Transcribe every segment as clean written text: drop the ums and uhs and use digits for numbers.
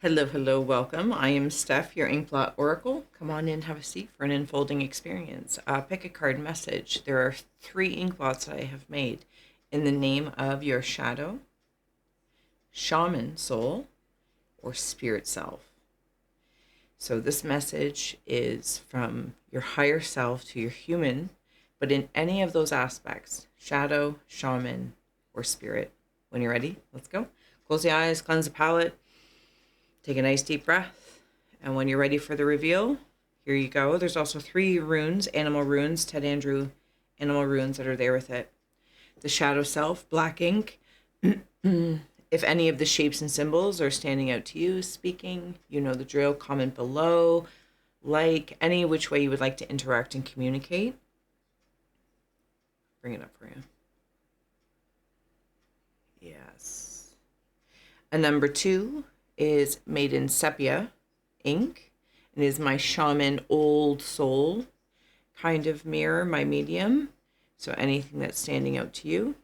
Hello, hello, welcome. I am Steph, your Inkblot Oracle. Come on in, have a seat for an unfolding experience. Pick a card message. There are 3 Inkblots that I have made in the name of your shadow, shaman soul, or spirit self. So this message is from your higher self to your human, but in any of those aspects, shadow, shaman, or spirit. When you're ready, let's go. Close the eyes, cleanse the palate. Take a nice deep breath, and when you're ready for the reveal, here you go. There's also 3 runes, animal runes, Ted Andrew animal runes that are there with it. The shadow self, black ink. If any of the shapes and symbols are standing out to you, speaking, you know the drill. Comment below, like, any which way you would like to interact and communicate. Bring it up for you. Yes. And number 2 is made in Sepia ink, and is my shaman old soul kind of mirror, my medium. So anything that's standing out to you.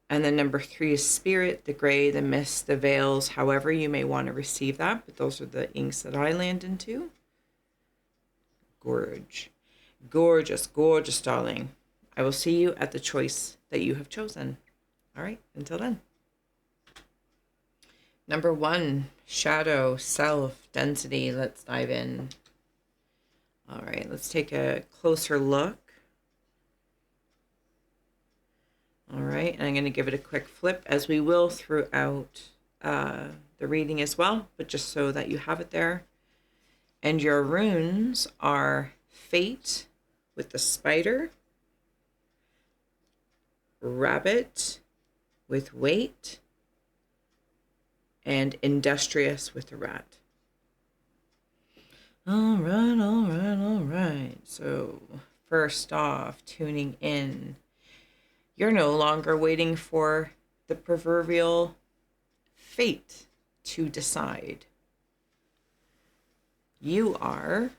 And then number 3 is spirit, the gray, the mist, the veils, however you may want to receive that. But those are the inks that I land into. Gorgeous, gorgeous, darling. I will see you at the choice that you have chosen. All right, until then. Number 1, shadow, self, density. Let's dive in. All right, let's take a closer look. All right, and I'm going to give it a quick flip, as we will throughout the reading as well, but just so that you have it there. And your runes are fate with the spider, rabbit with weight, and industrious with the rat. All right. So first off, tuning in. You're no longer waiting for the proverbial fate to decide. You are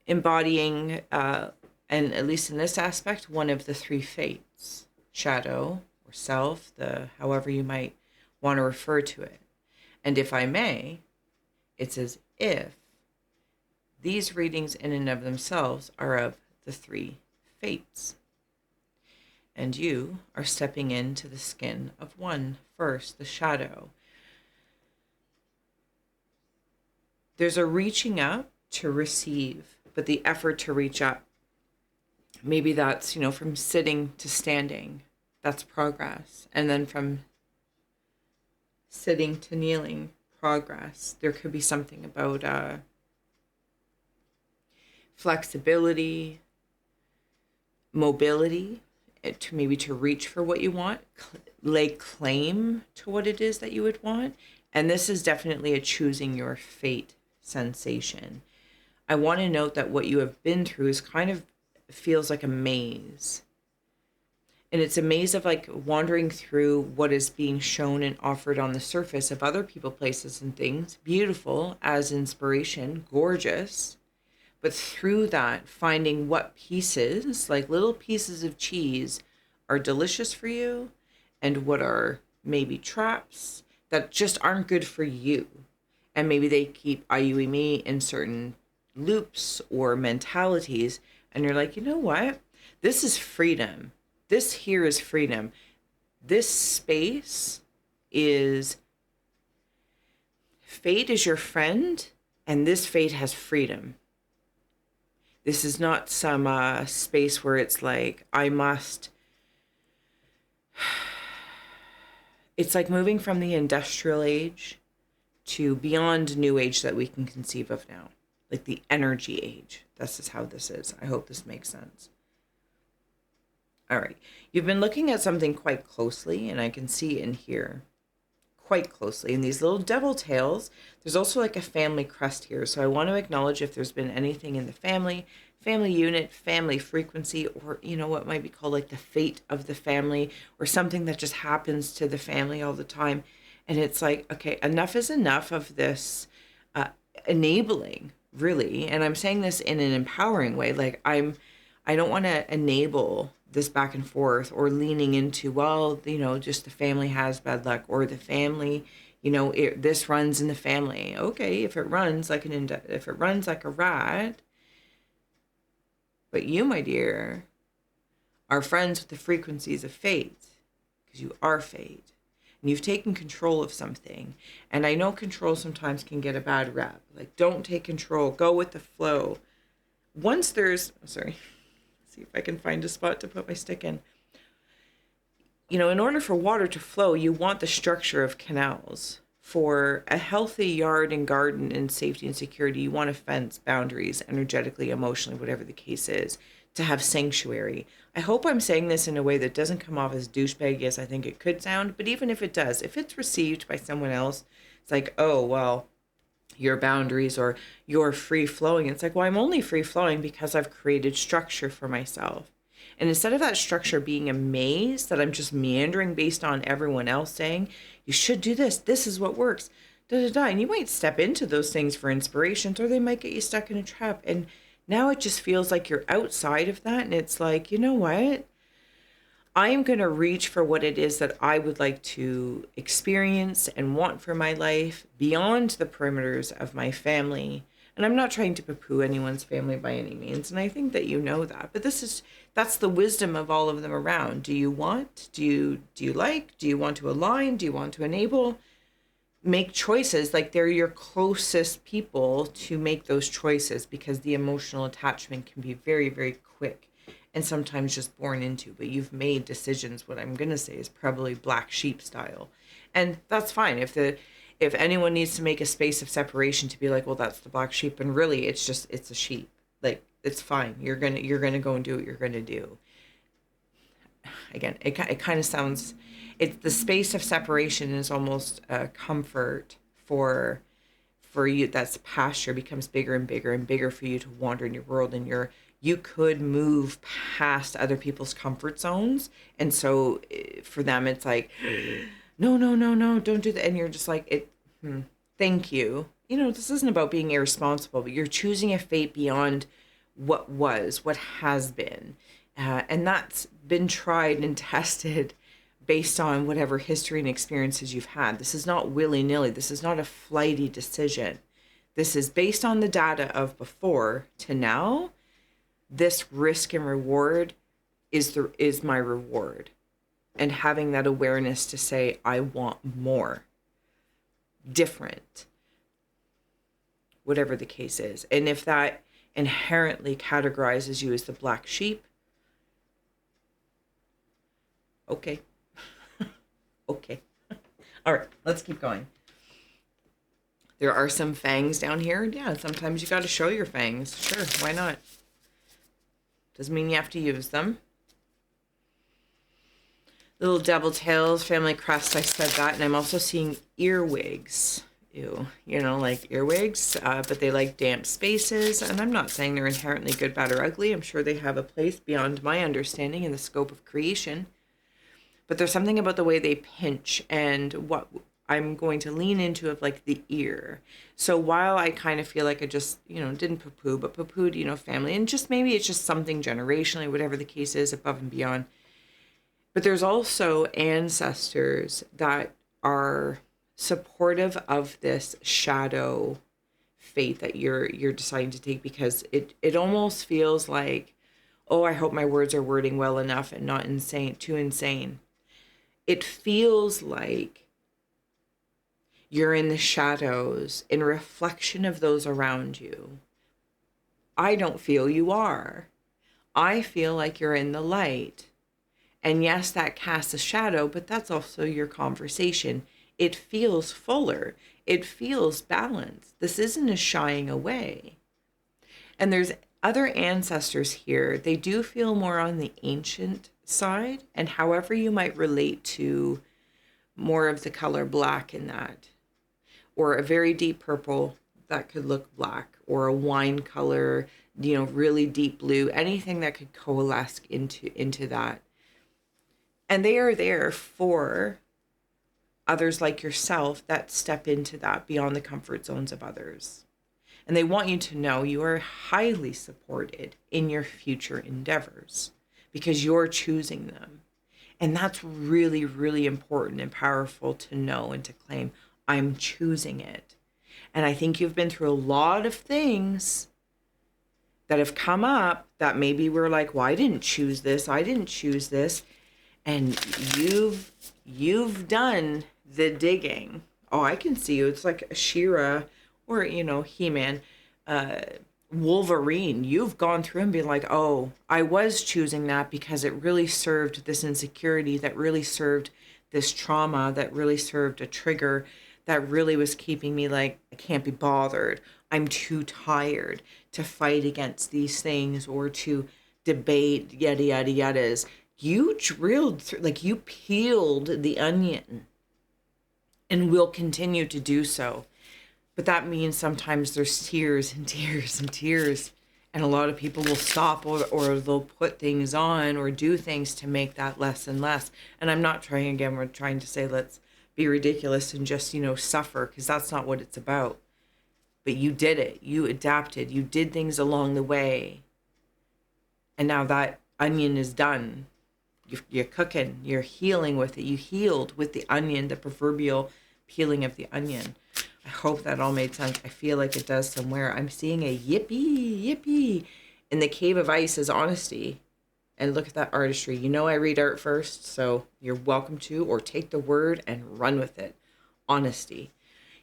embodying, and at least in this aspect, one of the 3 fates: shadow or self, the however you might want to refer to it. And if I may, it's as if these readings in and of themselves are of the 3 fates. And you are stepping into the skin of one first, the shadow. There's a reaching up to receive, but the effort to reach up, maybe that's, from sitting to standing, that's progress. And then from sitting to kneeling, progress. There could be something about flexibility, mobility, to reach for what you want, lay claim to what it is that you would want. And this is definitely a choosing your fate sensation. I want to note that what you have been through is kind of feels like a maze. And it's a maze of like wandering through what is being shown and offered on the surface of other people, places, and things. Beautiful as inspiration, gorgeous. But through that, finding what pieces, like little pieces of cheese, are delicious for you, and what are maybe traps that just aren't good for you. And maybe they keep IUing me in certain loops or mentalities. And you're like, you know what? This is freedom. This here is freedom. This space is, fate is your friend, and this fate has freedom. This is not some space where it's like, I must. It's like moving from the industrial age to beyond new age that we can conceive of now. Like the energy age. This is how this is. I hope this makes sense. All right. You've been looking at something quite closely, and I can see in here quite closely. In these little devil tails, there's also like a family crest here. So I want to acknowledge if there's been anything in the family unit, family frequency, or, what might be called like the fate of the family, or something that just happens to the family all the time. And it's like, okay, enough is enough of this enabling, really. And I'm saying this in an empowering way. Like I don't want to enable this back and forth, or leaning into, well, just the family has bad luck, or the family, this runs in the family. Okay, if it runs like if it runs like a rat, but you, my dear, are friends with the frequencies of fate, because you are fate, and you've taken control of something. And I know control sometimes can get a bad rep. Like, don't take control, go with the flow. Once there's, sorry, see if I can find a spot to put my stick in. In order for water to flow, you want the structure of canals. For a healthy yard and garden and safety and security, you want a fence, boundaries, energetically, emotionally, whatever the case is, to have sanctuary. I hope I'm saying this in a way that doesn't come off as douchebag as I think it could sound, but even if it does, if it's received by someone else, it's like, oh, well, your boundaries or you're free flowing. It's like, well, I'm only free flowing because I've created structure for myself. And instead of that structure being a maze that I'm just meandering based on everyone else saying, you should do this, this is what works, da da da. And you might step into those things for inspirations, or they might get you stuck in a trap. And now it just feels like you're outside of that. And it's like, you know what? I am going to reach for what it is that I would like to experience and want for my life beyond the perimeters of my family. And I'm not trying to poo-poo anyone's family by any means. And I think that you know that. But that's the wisdom of all of them around. Do you want? Do you like? Do you want to align? Do you want to enable? Make choices. Like, they're your closest people to make those choices, because the emotional attachment can be very, very quick and sometimes just born into. But you've made decisions. What I'm going to say is probably black sheep style. And that's fine. If anyone needs to make a space of separation to be like, well, that's the black sheep, and really it's a sheep. Like, it's fine. You're going to go and do what you're going to do. Again, it kind of sounds, it's the space of separation is almost a comfort for you. That's pasture becomes bigger and bigger and bigger for you to wander in your world, and you could move past other people's comfort zones. And so for them, it's like, no, don't do that. And you're just like, thank you. This isn't about being irresponsible, but you're choosing a fate beyond what was, what has been. And that's been tried and tested based on whatever history and experiences you've had. This is not willy-nilly. This is not a flighty decision. This is based on the data of before to now. This risk and reward is my reward. And having that awareness to say, I want more, different, whatever the case is. And if that inherently categorizes you as the black sheep, okay. Okay. All right, let's keep going. There are some fangs down here. Yeah, sometimes you got to show your fangs. Sure, why not? Doesn't mean you have to use them. Little devil tails, family crest, I said that. And I'm also seeing earwigs. Ew, like earwigs, but they like damp spaces. And I'm not saying they're inherently good, bad, or ugly. I'm sure they have a place beyond my understanding in the scope of creation. But there's something about the way they pinch and what I'm going to lean into of like the ear. So while I kind of feel like I just, didn't poo-poo, but poo-pooed, family, and just maybe it's just something generationally, whatever the case is, above and beyond. But there's also ancestors that are supportive of this shadow fate that you're deciding to take, because it almost feels like, oh, I hope my words are wording well enough and not too insane. It feels like you're in the shadows in reflection of those around you. I don't feel you are. I feel like you're in the light. And yes, that casts a shadow, but that's also your conversation. It feels fuller. It feels balanced. This isn't a shying away. And there's other ancestors here. They do feel more on the ancient side, and however you might relate to more of the color black in that, or a very deep purple that could look black, or a wine color, really deep blue, anything that could coalesce into that. And they are there for others like yourself that step into that beyond the comfort zones of others. And they want you to know you are highly supported in your future endeavors, because you're choosing them. And that's really, really important and powerful to know and to claim. I'm choosing it. And I think you've been through a lot of things that have come up that maybe we're like, well, I didn't choose this. I didn't choose this. And you've done the digging. Oh, I can see you. It's like She-Ra or, He-Man, Wolverine. You've gone through and been like, oh, I was choosing that because it really served this insecurity, that really served this trauma, that really served a trigger, that really was keeping me like, I can't be bothered. I'm too tired to fight against these things or to debate yada, yada, yadas. You drilled through, like you peeled the onion and will continue to do so. But that means sometimes there's tears and tears and tears. And a lot of people will stop or they'll put things on or do things to make that less and less. And I'm not trying, again, we're trying to say let's be ridiculous and just, suffer, because that's not what it's about. But you did it. You adapted. You did things along the way. And now that onion is done. You're cooking. You're healing with it. You healed with the onion, the proverbial peeling of the onion. I hope that all made sense. I feel like it does somewhere. I'm seeing a yippee. In the cave of ice is honesty. And look at that artistry. I read art first, so you're welcome to, or take the word and run with it. Honesty.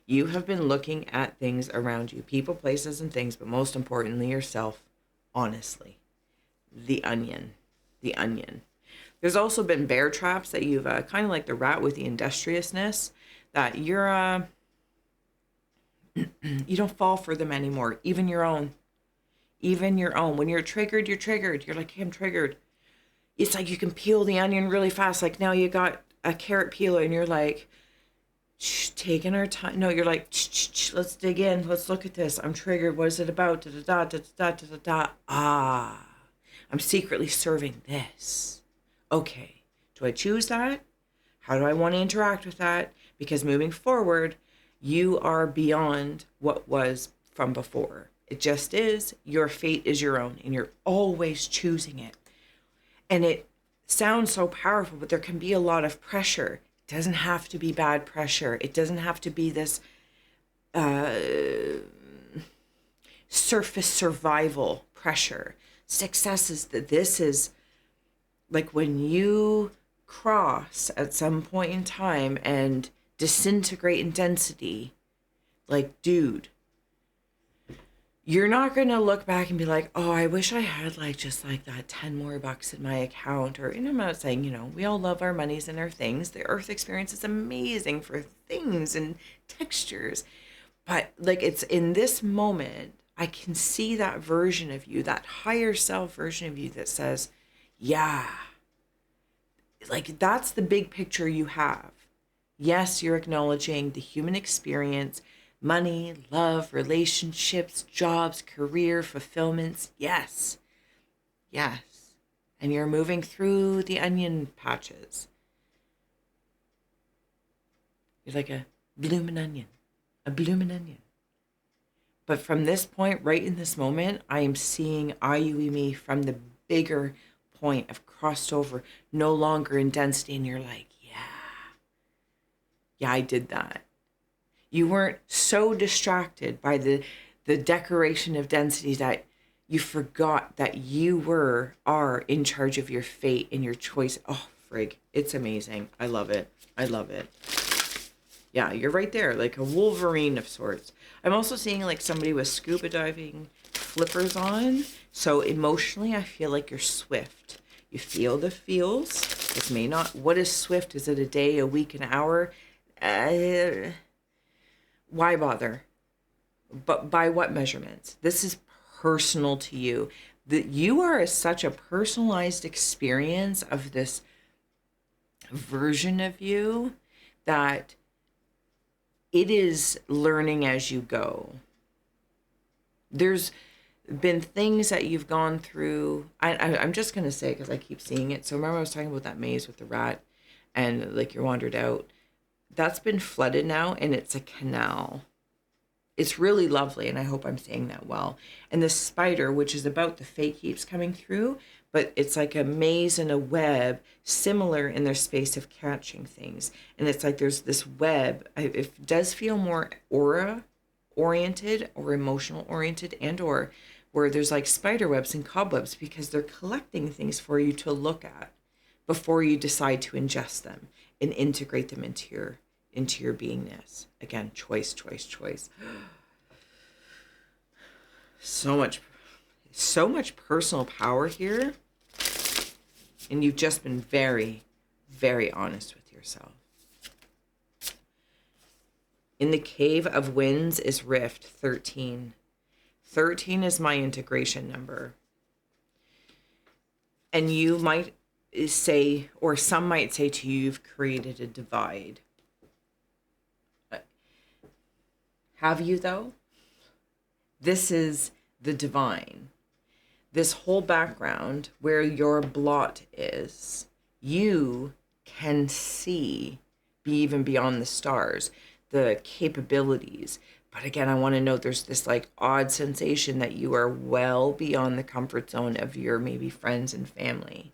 You have been looking at things around you, people, places, and things, but most importantly, yourself, honestly. The onion. The onion. There's also been bear traps that you've, kind of like the rat with the industriousness, that you're, you don't fall for them anymore. Even your own. When you're triggered, you're triggered. You're like, hey, I'm triggered. It's like you can peel the onion really fast. Like now you got a carrot peeler and you're like, taking our time. No, you're like, let's dig in. Let's look at this. I'm triggered. What is it about? Ah, I'm secretly serving this. Okay. Do I choose that? How do I want to interact with that? Because moving forward, you are beyond what was from before. It just is. Your fate is your own, and you're always choosing it. And it sounds so powerful, but there can be a lot of pressure. It doesn't have to be bad pressure. It doesn't have to be this surface survival pressure. Success is that this is like when you cross at some point in time and disintegrate in density, like, dude, you're not going to look back and be like, oh, I wish I had like just like that 10 more bucks in my account. Or, and I'm not saying, we all love our monies and our things. The earth experience is amazing for things and textures. But like, it's in this moment, I can see that version of you, that higher self version of you that says, yeah, like that's the big picture you have. Yes, you're acknowledging the human experience, money, love, relationships, jobs, career, fulfillments. Yes. And you're moving through the onion patches. You're like a blooming onion. But from this point, right in this moment, I am seeing me from the bigger point of crossed over, no longer in density. And you're like, yeah, I did that. You weren't so distracted by the decoration of density that you forgot that you are in charge of your fate and your choice. Oh, frig. It's amazing. I love it. Yeah, you're right there, like a Wolverine of sorts. I'm also seeing like somebody with scuba diving flippers on. So emotionally, I feel like you're swift. You feel the feels. It may not. What is swift? Is it a day, a week, an hour? Why bother? But by what measurements? This is personal to you. That you are such a personalized experience of this version of you that it is learning as you go. There's been things that you've gone through. I'm just going to say, because I keep seeing it. So remember I was talking about that maze with the rat and like you wandered out. That's been flooded now and it's a canal. It's really lovely, and I hope I'm saying that well. And the spider, which is about the fate, keeps coming through, but it's like a maze and a web, similar in their space of catching things. And it's like there's this web. It does feel more aura oriented or emotional oriented, and or where there's like spider webs and cobwebs, because they're collecting things for you to look at before you decide to ingest them and integrate them into your beingness. Again, choice, choice, choice. So much personal power here. And you've just been very, very honest with yourself. In the Cave of Winds is Rift 13. 13 is my integration number. And you might say, or some might say to you, you've created a divide. Have you, though? This is the divine. This whole background where your blot is, you can see even beyond the stars, the capabilities. But again, I want to note there's this like odd sensation that you are well beyond the comfort zone of your maybe friends and family.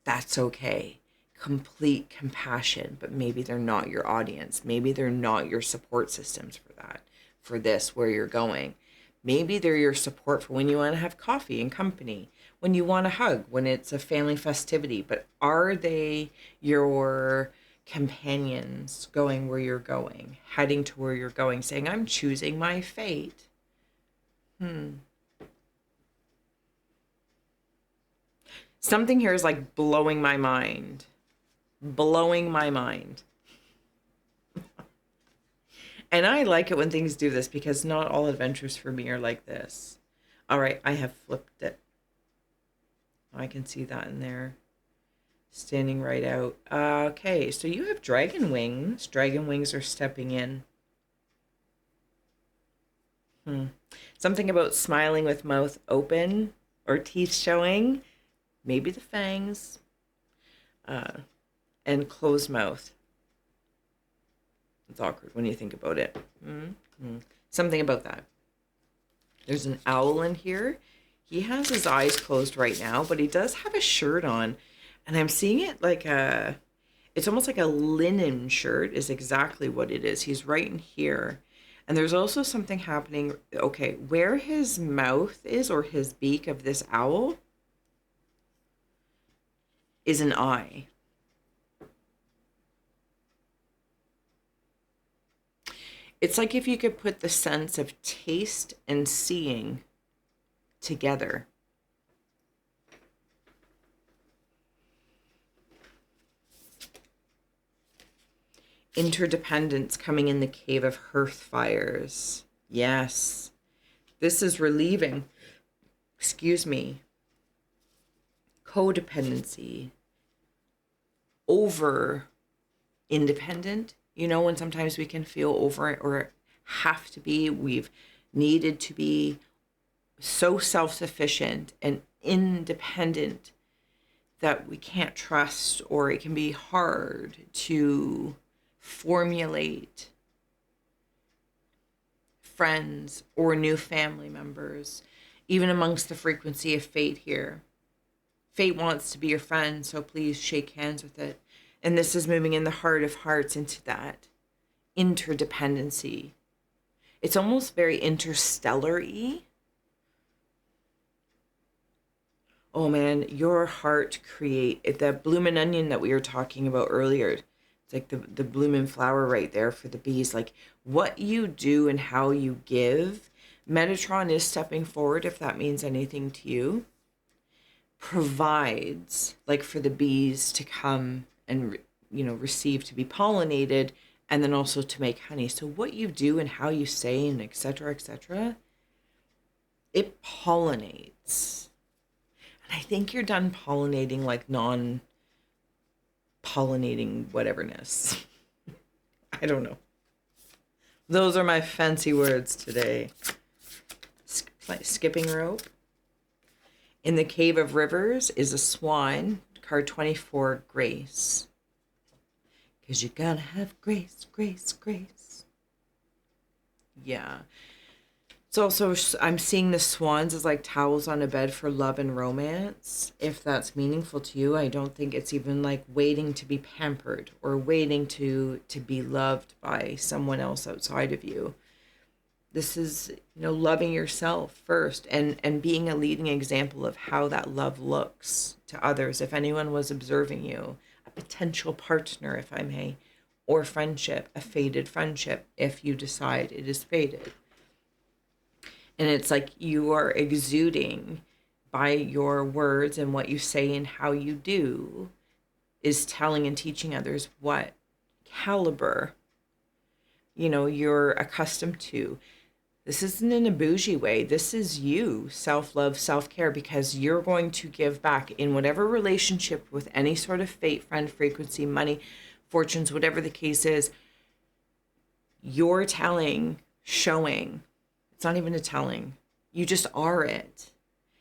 That's okay. Complete compassion, but maybe they're not your audience. Maybe they're not your support systems for that, for this, where you're going. Maybe they're your support for when you want to have coffee and company, when you want to hug, when it's a family festivity. But are they your companions going where you're going, heading to where you're going, saying, I'm choosing my fate? Something here is like blowing my mind. Blowing my mind. And I like it when things do this, because not all adventures for me are like this. All right, I have flipped it. I can see that in there. Standing right out. Okay, so you have dragon wings. Dragon wings are stepping in. Something about smiling with mouth open or teeth showing. Maybe the fangs. And closed mouth. It's awkward when you think about it. Something about that. There's an owl in here. He has his eyes closed right now, but he does have a shirt on. And I'm seeing it like it's almost like a linen shirt is exactly what it is. He's right in here. And there's also something happening. Okay, where his mouth is, or his beak of this owl, is an eye. It's like if you could put the sense of taste and seeing together. Interdependence coming in the Cave of Hearth Fires. Yes. This is relieving. Excuse me. Codependency. Over independent. You know, when sometimes we can feel over it or have to be, we've needed to be so self-sufficient and independent that we can't trust, or it can be hard to formulate friends or new family members, even amongst the frequency of fate here. Fate wants to be your friend, so please shake hands with it. And this is moving in the heart of hearts into that interdependency. It's almost very interstellar-y. Oh man, your heart create the bloomin' onion that we were talking about earlier. It's like the bloomin' flower right there for the bees. Like what you do and how you give. Metatron is stepping forward, if that means anything to you. Provides, like, for the bees to come and receive, to be pollinated, and then also to make honey. So what you do and how you say, and etc., it pollinates. And I think you're done pollinating, like non-pollinating whateverness. I don't know. Those are my fancy words today. Skipping rope. In the Cave of Rivers is a swan, card 24, Grace. Because you gotta have grace, grace, grace. Yeah. It's also, I'm seeing the swans as like towels on a bed for love and romance. If that's meaningful to you, I don't think it's even like waiting to be pampered or waiting to be loved by someone else outside of you. This is, loving yourself first and being a leading example of how that love looks to others. If anyone was observing you, a potential partner, if I may, or friendship, a faded friendship, if you decide it is faded. And it's like you are exuding by your words and what you say and how you do is telling and teaching others what caliber, you're accustomed to. This isn't in a bougie way. This is you, self-love, self-care, because you're going to give back in whatever relationship with any sort of fate, friend, frequency, money, fortunes, whatever the case is. You're telling, showing. It's not even a telling. You just are it.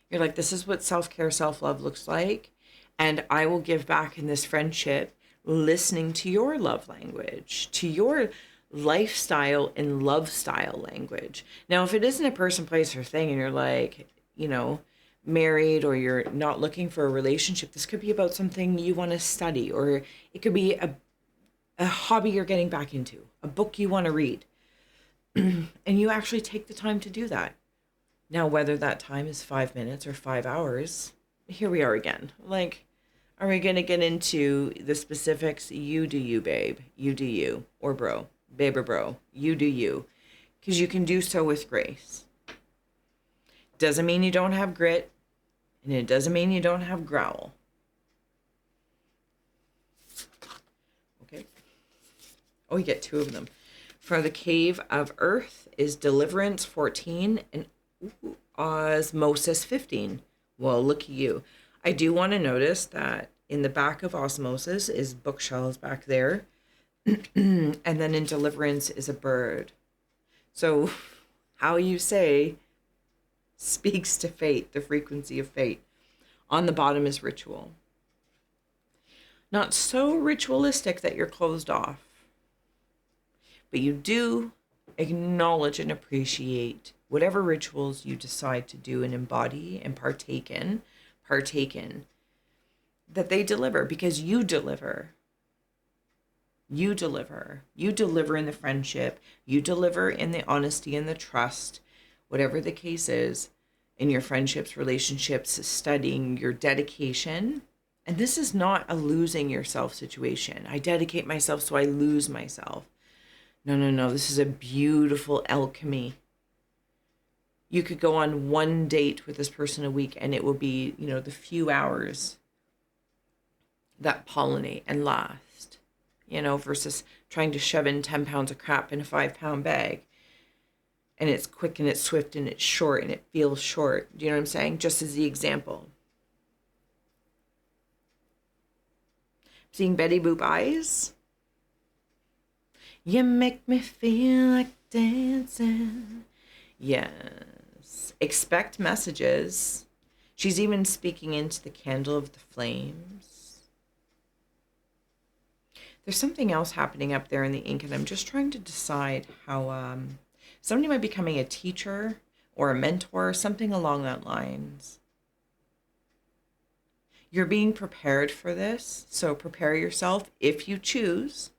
You're like, this is what self-care, self-love looks like. And I will give back in this friendship, listening to your love language, to your lifestyle and love style language. Now, if it isn't a person, place, or thing, and you're like, married, or you're not looking for a relationship, this could be about something you want to study, or it could be a hobby you're getting back into, a book you want to read. And you actually take the time to do that. Now, whether that time is 5 minutes or 5 hours, here we are again. Like, are we going to get into the specifics? You do you, babe. You do you. Or bro. Babe or bro. You do you. Because you can do so with grace. Doesn't mean you don't have grit. And it doesn't mean you don't have growl. Okay. Oh, you get 2 of them. For the Cave of Earth is Deliverance 14 and Osmosis 15. Well, look at you. I do want to notice that in the back of Osmosis is bookshelves back there. And then in Deliverance is a bird. So how you say speaks to fate, the frequency of fate. On the bottom is ritual. Not so ritualistic that you're closed off. But you do acknowledge and appreciate whatever rituals you decide to do and embody and partake in, that they deliver, because you deliver. You deliver. You deliver in the friendship. You deliver in the honesty and the trust, whatever the case is, in your friendships, relationships, studying, your dedication. And this is not a losing yourself situation. I dedicate myself so I lose myself. No. This is a beautiful alchemy. You could go on one date with this person a week and it will be, the few hours that pollinate and last, versus trying to shove in 10 pounds of crap in a 5-pound bag. And it's quick and it's swift and it's short and it feels short. Do you know what I'm saying? Just as the example. Seeing Betty Boop eyes. You make me feel like dancing. Yes. Expect messages. She's even speaking into the candle of the flames. There's something else happening up there in the ink, and I'm just trying to decide how somebody might be becoming a teacher or a mentor, something along that lines. You're being prepared for this, so prepare yourself if you choose.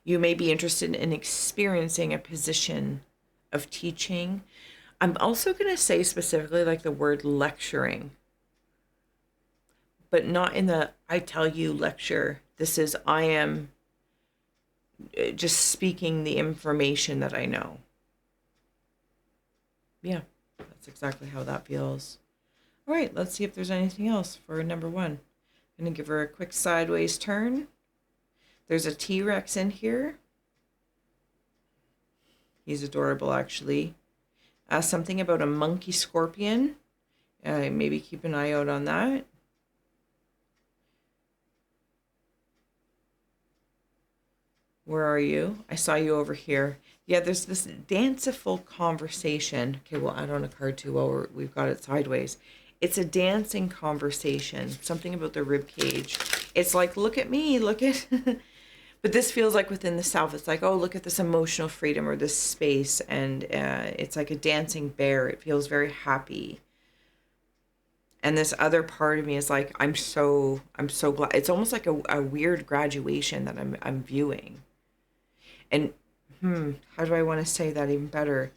You may be interested in experiencing a position of teaching. I'm also going to say specifically like the word lecturing, but not in the I tell you lecture. This is I am just speaking the information that I know. Yeah, that's exactly how that feels. All right, let's see if there's anything else for number 1. I'm going to give her a quick sideways turn. There's a T-Rex in here. He's adorable, actually. Something about a monkey scorpion. Maybe keep an eye out on that. Where are you? I saw you over here. Yeah, there's this danceful conversation. Okay, we'll add on a card too while we've got it sideways. It's a dancing conversation. Something about the rib cage. It's like, look at me, look at... But this feels like within the self, it's like, oh, look at this emotional freedom or this space. And it's like a dancing bear. It feels very happy. And this other part of me is like, I'm so glad. It's almost like a weird graduation that I'm viewing. And how do I want to say that even better?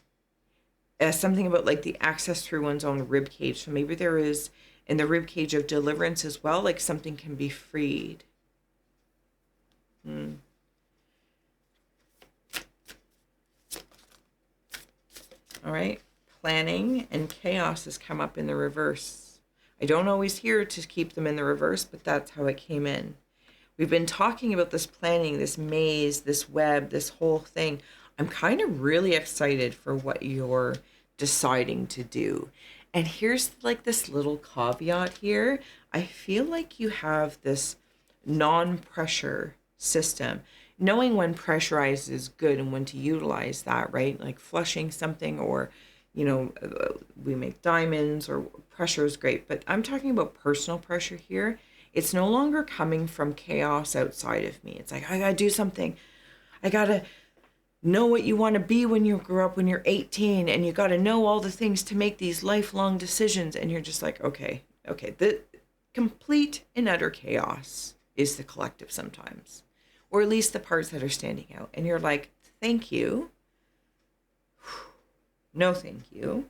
Something about like the access through one's own rib cage. So maybe there is in the rib cage of deliverance as well, like something can be freed. All right. Planning and chaos has come up in the reverse. I don't always hear to keep them in the reverse, but that's how it came in. We've been talking about this planning, this maze, this web, this whole thing. I'm kind of really excited for what you're deciding to do. And here's like this little caveat here. I feel like you have this non-pressure system. Knowing when pressurized is good and when to utilize that, right? Like flushing something, or, we make diamonds, or pressure is great. But I'm talking about personal pressure here. It's no longer coming from chaos outside of me. It's like, I gotta do something. I gotta know what you want to be when you grow up, when you're 18, and you gotta know all the things to make these lifelong decisions. And you're just like, okay. The complete and utter chaos is the collective sometimes, or at least the parts that are standing out. And you're like, thank you. No, thank you.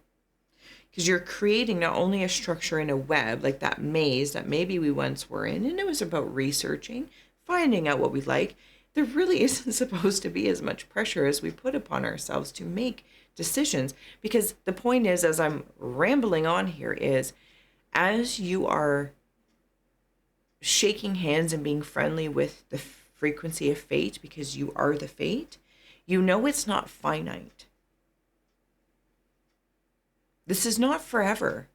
Because you're creating not only a structure in a web, like that maze that maybe we once were in, and it was about researching, finding out what we like. There really isn't supposed to be as much pressure as we put upon ourselves to make decisions. Because the point is, as I'm rambling on here, is as you are shaking hands and being friendly with the frequency of fate, because you are the fate, you know it's not finite. This is not forever.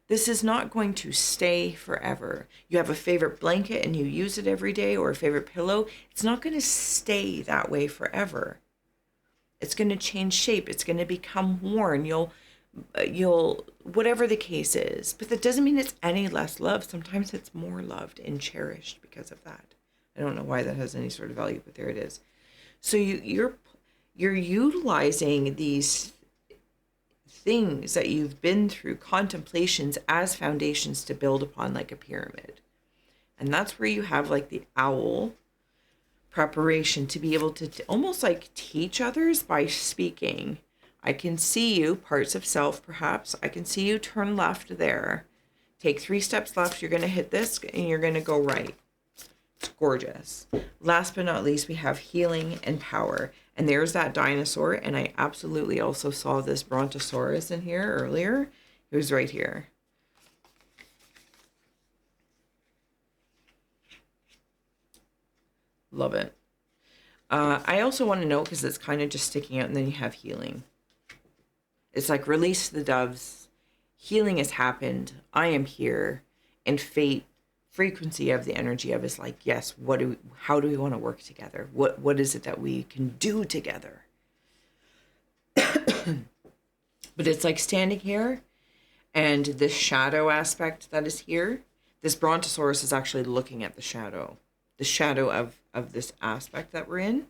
This is not going to stay forever. You have a favorite blanket and you use it every day, or a favorite pillow. It's not going to stay that way forever. It's going to change shape. It's going to become worn. You'll, whatever the case is. But that doesn't mean it's any less loved. Sometimes it's more loved and cherished because of that. I don't know why that has any sort of value, but there it is. So you're utilizing these things that you've been through, contemplations, as foundations to build upon, like a pyramid. And that's where you have like the owl preparation to be able to almost like teach others by speaking. I can see you, parts of self perhaps. I can see you turn left there. Take 3 steps left. You're going to hit this and you're going to go right. It's gorgeous. Last but not least, we have healing and power. And there's that dinosaur. And I absolutely also saw this brontosaurus in here earlier. It was right here. Love it. I also want to know, because it's kind of just sticking out, and then you have healing. It's like, release the doves. Healing has happened. I am here. And fate, frequency of the energy of is like, yes, how do we want to work together? What is it that we can do together? But it's like standing here, and this shadow aspect that is here, this brontosaurus is actually looking at the shadow of this aspect that we're in.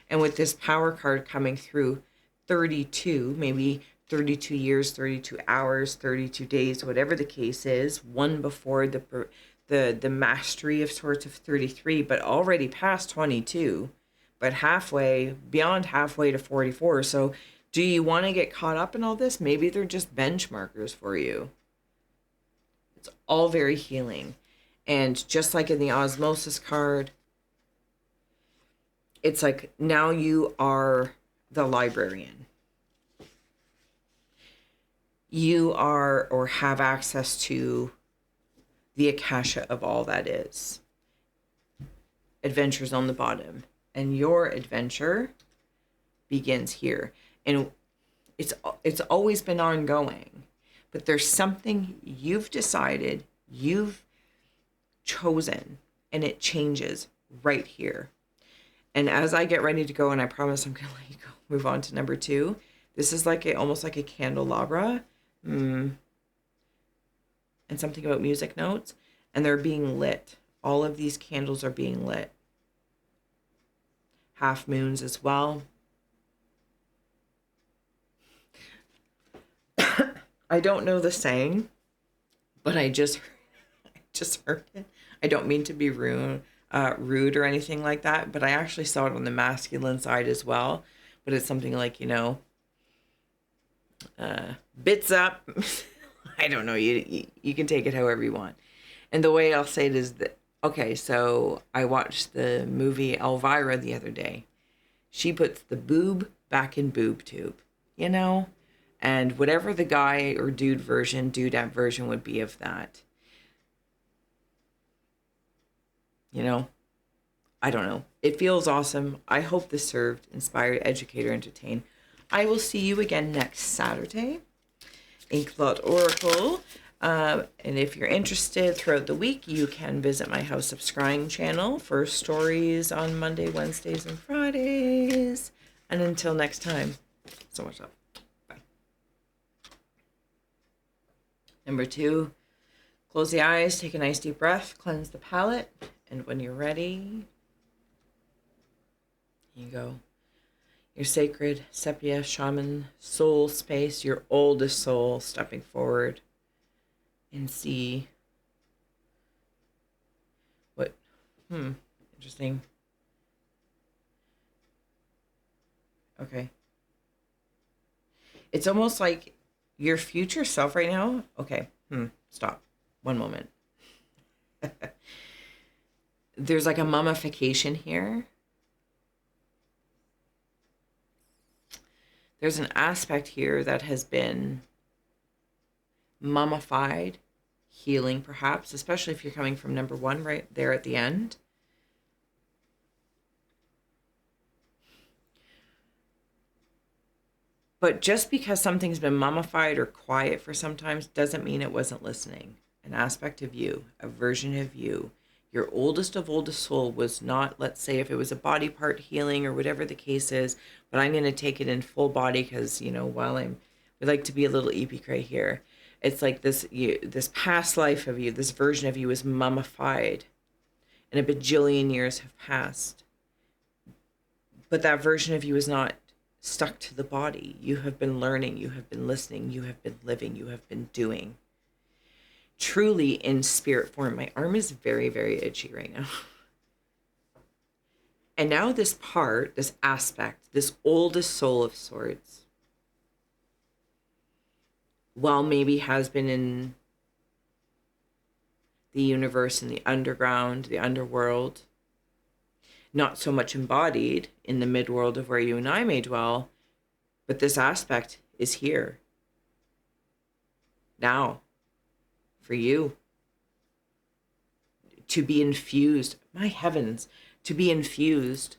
And with this power card coming through, 32, maybe 32 years, 32 hours, 32 days, whatever the case is, one before the mastery of sorts of 33, but already past 22, but beyond halfway to 44. So do you want to get caught up in all this? Maybe they're just benchmarkers for you. It's all very healing. And just like in the osmosis card, it's like, now you are the librarian. You are, or have access to, the akasha of all that is. Adventures on the bottom. And your adventure begins here. And it's always been ongoing. But there's something you've decided, you've chosen, and it changes right here. And as I get ready to go, and I promise I'm going to let you go, move on to number 2. This is like almost like a candelabra. And something about music notes. And they're being lit. All of these candles are being lit. half moons as well. I don't know the saying, but I just heard it. I don't mean to be rude or anything like that, but I actually saw it on the masculine side as well. But it's something like, bits up. I don't know. You can take it however you want. And the way I'll say it is that, okay, so I watched the movie Elvira the other day. She puts the boob back in boob tube, and whatever the guy or dudette version would be of that, I don't know. It feels awesome. I hope this served, inspired, educated, entertained. I will see you again next Saturday. Inkblot Oracle. And if you're interested throughout the week, you can visit my House of Scrying channel for stories on Monday, Wednesdays, and Fridays. And until next time, so much love. Bye. Number 2, close the eyes, take a nice deep breath, cleanse the palate. And when you're ready, here you go. Your sacred Sepia shaman soul space, your oldest soul stepping forward, and see what, interesting. Okay. It's almost like your future self right now. Okay. Stop. One moment. There's like a mummification here. There's an aspect here that has been mummified, healing perhaps, especially if you're coming from number 1 right there at the end. But just because something's been mummified or quiet for sometimes doesn't mean it wasn't listening. An aspect of you, a version of you, your oldest of oldest soul was not, let's say if it was a body part healing or whatever the case is, but I'm going to take it in full body because, we like to be a little epic right here. It's like this past life of you, this version of you is mummified and a bajillion years have passed. But that version of you is not stuck to the body. You have been learning, you have been listening, you have been living, you have been doing. Truly in spirit form. My arm is very, very itchy right now. And now this part, this aspect, this oldest soul of sorts, while maybe has been in the universe, in the underground, the underworld, not so much embodied in the midworld of where you and I may dwell, but this aspect is here. Now. For you to be infused, my heavens, to be infused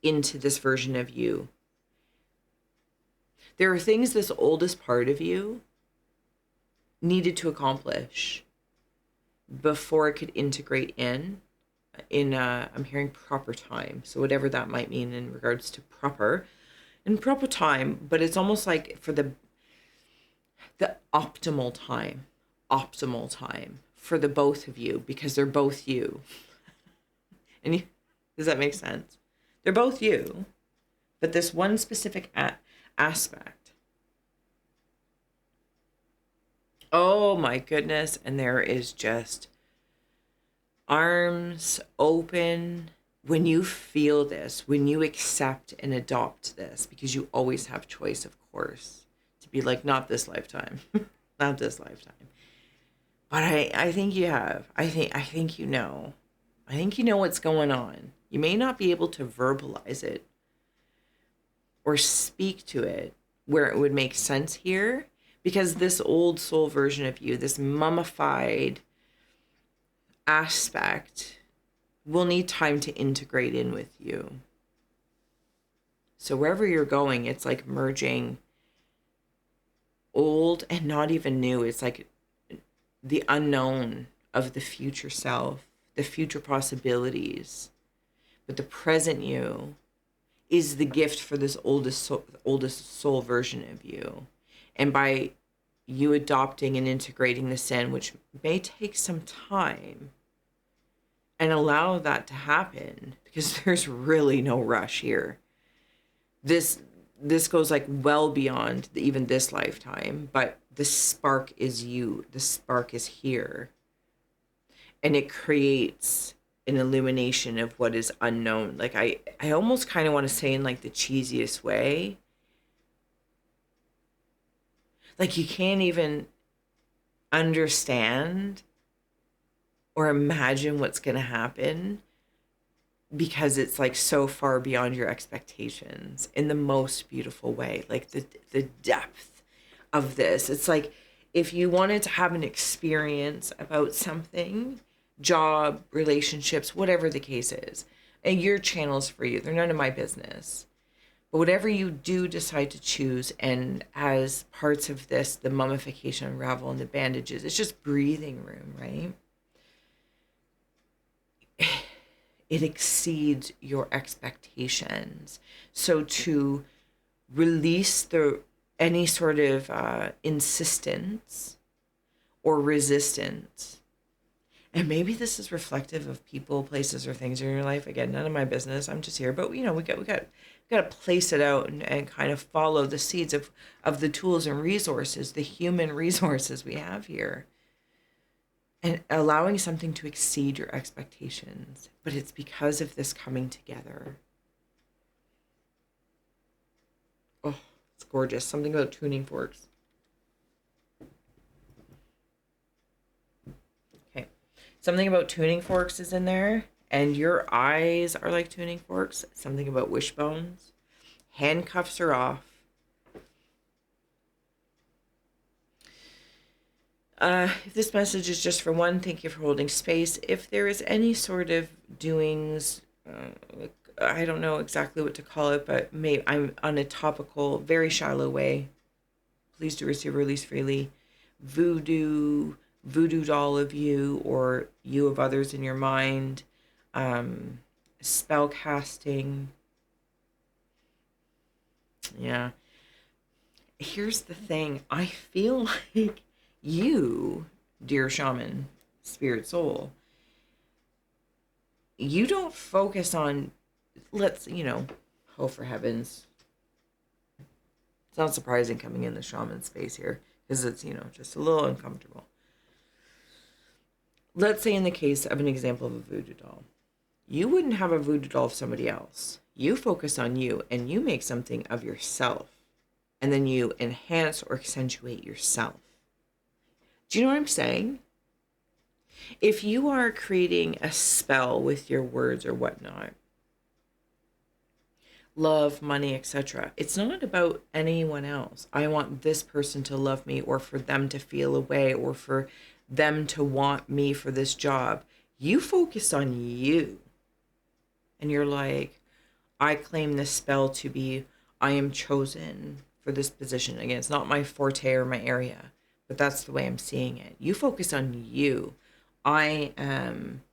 into this version of you. There are things this oldest part of you needed to accomplish before it could integrate in I'm hearing proper time. So whatever that might mean in regards to proper time, but it's almost like for the optimal time for the both of you, because they're both you. And does that make sense? They're both you, but this one specific aspect. Oh my goodness. And there is just arms open when you feel this, when you accept and adopt this, because you always have choice, of course, to be like, not this lifetime, not this lifetime. But I think you have. I think you know. I think you know what's going on. You may not be able to verbalize it or speak to it where it would make sense here, because this old soul version of you, this mummified aspect, will need time to integrate in with you. So wherever you're going, it's like merging old and not even new. It's like the unknown of the future self, the future possibilities. But the present you is the gift for this oldest soul version of you. And by you adopting and integrating this in, which may take some time, and allow that to happen, because there's really no rush here. This goes like well beyond even this lifetime, but the spark is you. The spark is here. And it creates an illumination of what is unknown. Like I almost kind of want to say in like the cheesiest way, like you can't even understand or imagine what's going to happen because it's like so far beyond your expectations in the most beautiful way. Like the depth of this. It's like if you wanted to have an experience about something, job, relationships, whatever the case is, and your channels for you, they're none of my business. But whatever you do decide to choose, and as parts of this, the mummification, unravel, and the bandages, it's just breathing room, right? It exceeds your expectations. So to release any sort of insistence or resistance, and maybe this is reflective of people, places, or things in your life. Again, none of my business. I'm just here, but we got to place it out and kind of follow the seeds of the tools and resources, the human resources we have here, and allowing something to exceed your expectations. But it's because of this coming together. Oh, it's gorgeous. Something about tuning forks. Okay. Something about tuning forks is in there. And your eyes are like tuning forks. Something about wishbones. Handcuffs are off. If this message is just for one, thank you for holding space. If there is any sort of doings, I don't know exactly what to call it, but I'm on a topical, very shallow way. Please do receive or release freely. Voodoo doll of you or you of others in your mind. Spell casting. Yeah. Here's the thing. I feel like you, dear shaman, spirit soul, you don't focus on, oh, for heavens. It's not surprising coming in the shaman space here because it's, just a little uncomfortable. Let's say in the case of an example of a voodoo doll, you wouldn't have a voodoo doll of somebody else. You focus on you and you make something of yourself, and then you enhance or accentuate yourself. Do you know what I'm saying? If you are creating a spell with your words or whatnot, love, money, etc., it's not about anyone else. I want this person to love me, or for them to feel a way, or for them to want me for this job. You focus on you. And you're like, I claim this spell to be, I am chosen for this position. Again, it's not my forte or my area, but that's the way I'm seeing it. You focus on you. I am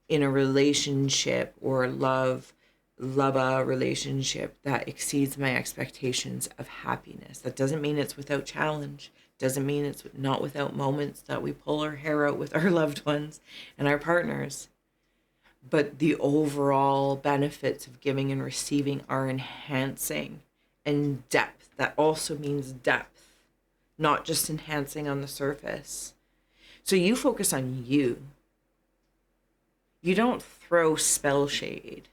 in a relationship or love a relationship that exceeds my expectations of happiness. That doesn't mean it's without challenge. Doesn't mean it's not without moments that we pull our hair out with our loved ones and our partners. But the overall benefits of giving and receiving are enhancing, and depth. That also means depth, not just enhancing on the surface. So you focus on you. You don't throw spell shade.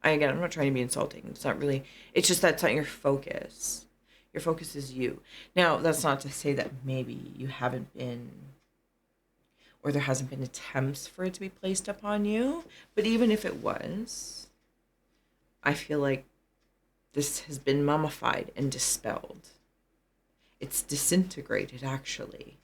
I'm not trying to be insulting. It's not really, it's just that's not your focus. Your focus is you. Now, that's not to say that maybe you haven't been, or there hasn't been attempts for it to be placed upon you. But even if it was, I feel like this has been mummified and dispelled. It's disintegrated, actually.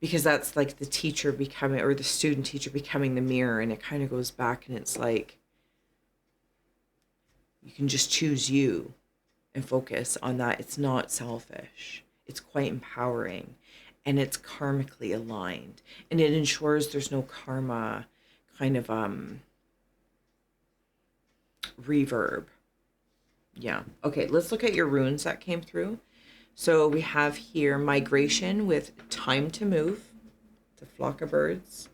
Because that's like the teacher becoming, or the student teacher becoming the mirror, and it kind of goes back, and it's like, you can just choose you and focus on that. It's not selfish. It's quite empowering, and it's karmically aligned, and it ensures there's no karma kind of reverb. Yeah. Okay, let's look at your runes that came through. So we have here migration with time to move, the flock of birds.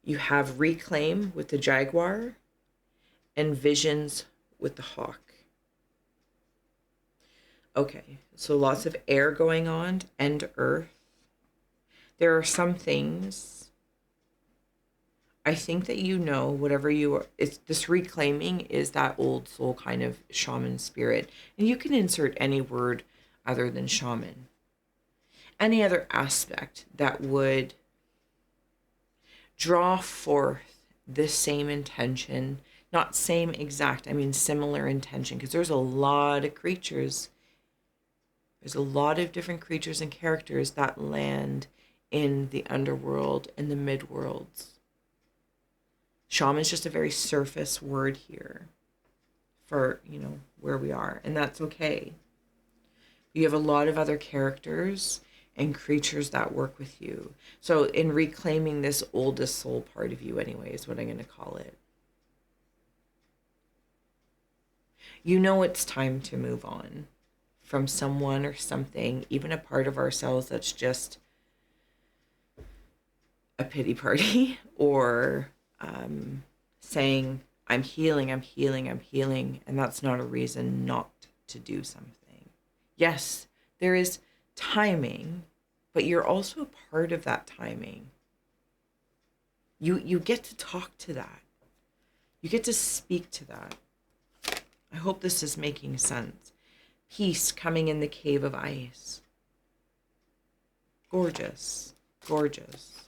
You have reclaim with the jaguar and visions with the hawk. Okay, so lots of air going on and earth. There are some things I think that whatever you are, it's this reclaiming is that old soul kind of shaman spirit. And you can insert any word other than shaman. Any other aspect that would draw forth this same intention, not same exact, I mean similar intention, because there's a lot of creatures. There's a lot of different creatures and characters that land in the underworld and the midworlds. Shaman's just a very surface word here for, where we are, and that's okay. You have a lot of other characters and creatures that work with you. So in reclaiming this oldest soul part of you anyway is what I'm going to call it. It's time to move on from someone or something, even a part of ourselves that's just a pity party or saying, I'm healing, I'm healing, I'm healing. And that's not a reason not to do something. Yes, there is timing, but you're also a part of that timing. You get to talk to that. You get to speak to that. I hope this is making sense. Peace coming in the cave of ice. Gorgeous, gorgeous.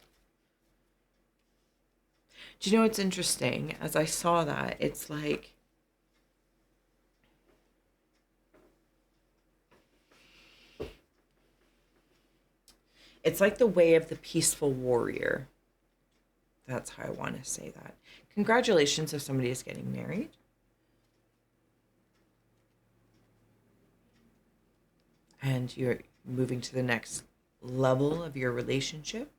Do you know what's interesting? As I saw that, it's like, the way of the peaceful warrior. That's how I want to say that. Congratulations if somebody is getting married. And you're moving to the next level of your relationship.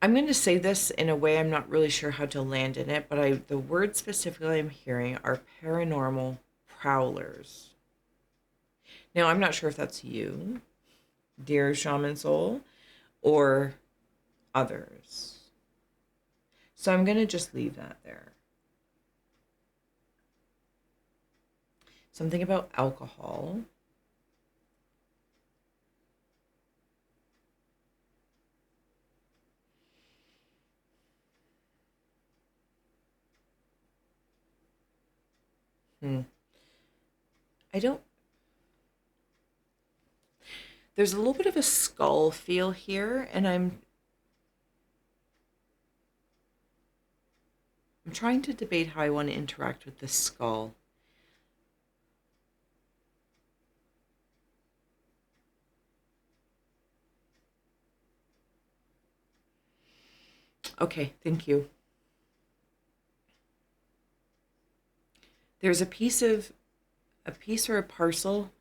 I'm going to say this in a way I'm not really sure how to land in it, but the words specifically I'm hearing are paranormal prowlers. Now, I'm not sure if that's you, dear shaman soul, or others. So I'm going to just leave that there. Something about alcohol. There's a little bit of a skull feel here, and I'm trying to debate how I want to interact with the skull. Okay, thank you. There's a piece or a parcel.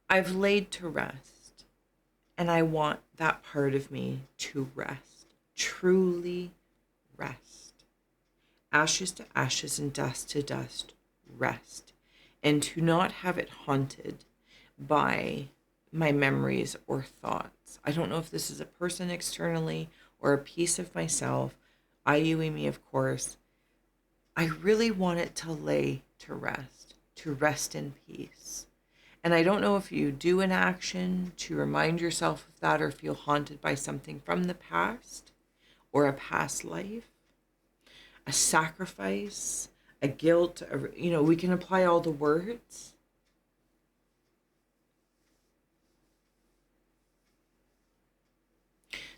I've laid to rest, and I want that part of me to rest, truly rest. Ashes to ashes and dust to dust, rest. And to not have it haunted by my memories or thoughts. I don't know if this is a person externally or a piece of myself. I, you, and me, of course. I really want it to lay to rest in peace. And I don't know if you do an action to remind yourself of that or feel haunted by something from the past or a past life, a sacrifice, a guilt, we can apply all the words.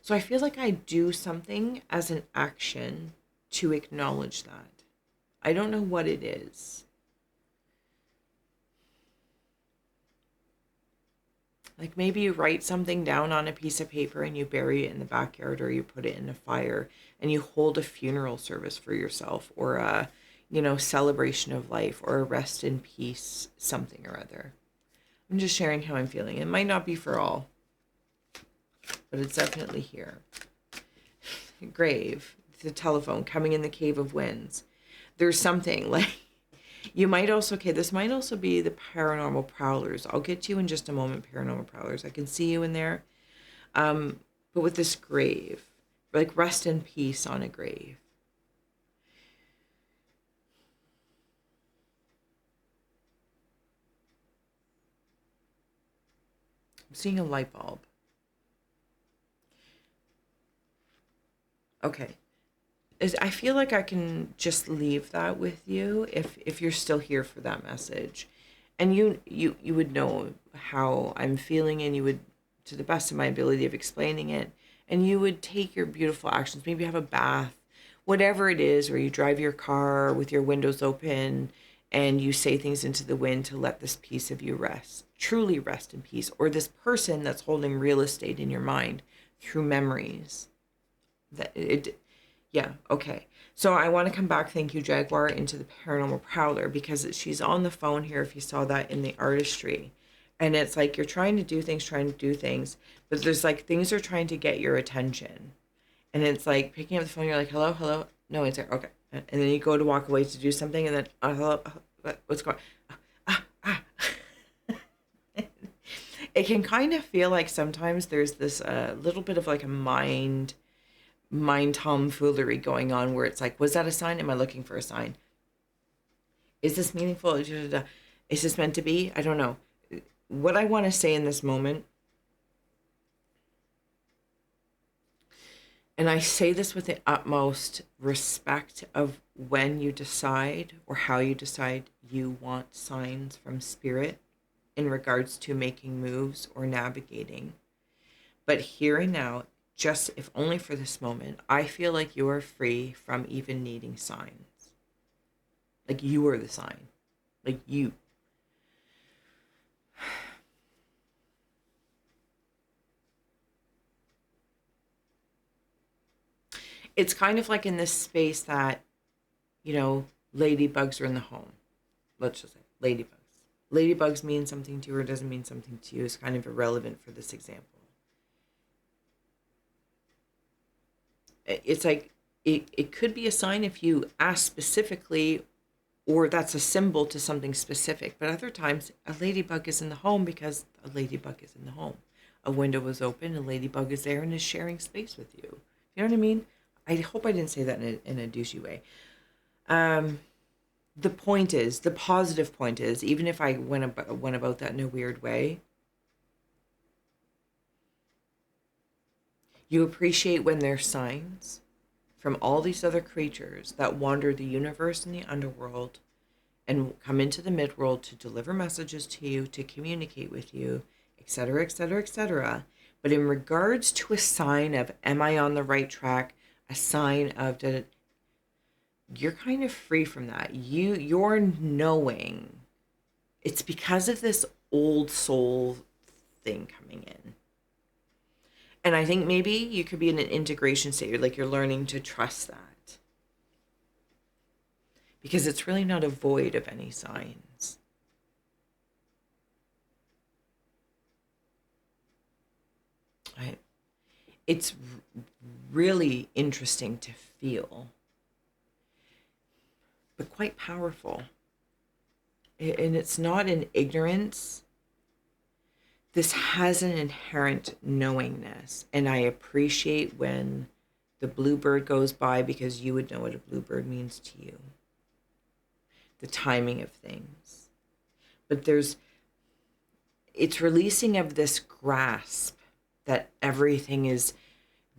So I feel like I do something as an action to acknowledge that. I don't know what it is. Like maybe you write something down on a piece of paper and you bury it in the backyard, or you put it in a fire and you hold a funeral service for yourself, or a, celebration of life, or a rest in peace, something or other. I'm just sharing how I'm feeling. It might not be for all. but it's definitely here. Grave, the telephone, coming in the cave of winds. There's something like, you might also, okay, this might also be the paranormal prowlers. I'll get to you in just a moment, paranormal prowlers. I can see you in there. But with this grave, like rest in peace on a grave. I'm seeing a light bulb. Okay. I feel like I can just leave that with you if you're still here for that message. And you would know how I'm feeling, and you would, to the best of my ability of explaining it, and you would take your beautiful actions, maybe have a bath, whatever it is, or you drive your car with your windows open and you say things into the wind to let this piece of you rest, truly rest in peace, or this person that's holding real estate in your mind through memories. That it Yeah, okay. So I want to come back, thank you, Jaguar, into the paranormal prowler, because she's on the phone here, if you saw that in the artistry. And it's like you're trying to do things, but there's like things are trying to get your attention. And it's like picking up the phone, you're like, hello, hello. No answer. Okay. And then you go to walk away to do something, and then, hello, what's going on? It can kind of feel like sometimes there's this little bit of like a mind tomfoolery going on, where it's like, was that a sign? Am I looking for a sign? Is this meaningful? Is this meant to be? I don't know. What I want to say in this moment, and I say this with the utmost respect of when you decide, or how you decide you want signs from spirit in regards to making moves or navigating. But here and now, just if only for this moment, I feel like you are free from even needing signs. Like you are the sign. Like you. It's kind of like in this space that, ladybugs are in the home. Let's just say ladybugs. Ladybugs mean something to you or doesn't mean something to you is kind of irrelevant for this example. It's like it could be a sign if you ask specifically, or that's a symbol to something specific. But other times, a ladybug is in the home because a ladybug is in the home. A window was open, a ladybug is there and is sharing space with you. You know what I mean? I hope I didn't say that in a douchey way. The point is, the positive point is, even if I went about that in a weird way, you appreciate when there's signs from all these other creatures that wander the universe and the underworld and come into the midworld to deliver messages to you, to communicate with you, etc., etc., etc. But in regards to a sign of, am I on the right track? A sign of, you're kind of free from that. You're knowing. It's because of this old soul thing coming in. And I think maybe you could be in an integration state, like you're learning to trust that. Because it's really not a void of any signs. It's really interesting to feel, but quite powerful. And it's not an ignorance. This has an inherent knowingness. And I appreciate when the bluebird goes by, because you would know what a bluebird means to you. The timing of things. But it's releasing of this grasp that everything is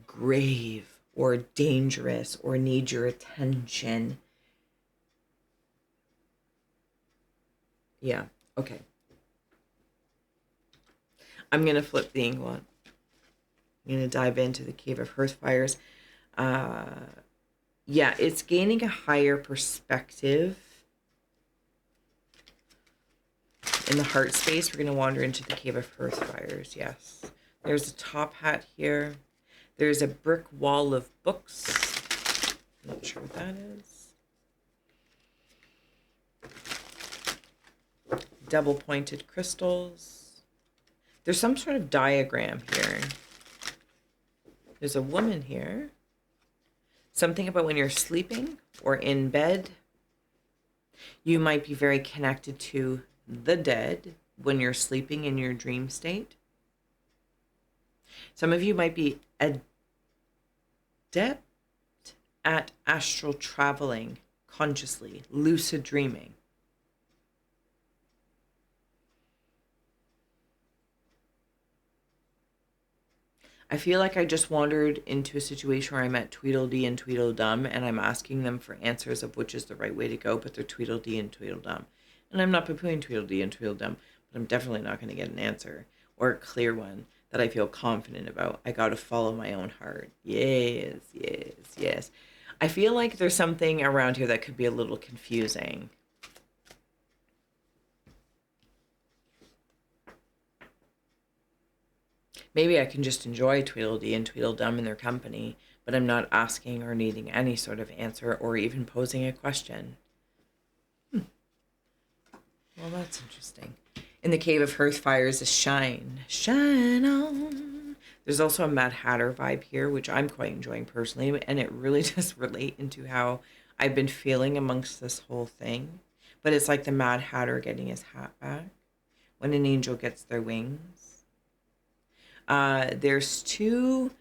grave or dangerous or needs your attention. Yeah, okay. I'm going to flip the Inkblot. I'm going to dive into the Cave of Hearthfires. Yeah, it's gaining a higher perspective. In the heart space, we're going to wander into the Cave of Hearthfires, yes. There's a top hat here. There's a brick wall of books. Not sure what that is. Double pointed crystals. There's some sort of diagram here. There's a woman here. Something about when you're sleeping or in bed. You might be very connected to the dead when you're sleeping in your dream state. Some of you might be adept at astral traveling consciously, lucid dreaming. I feel like I just wandered into a situation where I met Tweedledee and Tweedledum, and I'm asking them for answers of which is the right way to go, but they're Tweedledee and Tweedledum. And I'm not poo-pooing Tweedledee and Tweedledum, but I'm definitely not going to get an answer or a clear one that I feel confident about. I got to follow my own heart. Yes, yes, yes. I feel like there's something around here that could be a little confusing. Maybe I can just enjoy Tweedledee and Tweedledum in their company, but I'm not asking or needing any sort of answer or even posing a question. Well, that's interesting. In the Cave of Hearthfire is a shine. Shine on. There's also a Mad Hatter vibe here, which I'm quite enjoying personally, and it really does relate into how I've been feeling amongst this whole thing. But it's like the Mad Hatter getting his hat back when an angel gets their wings. There's two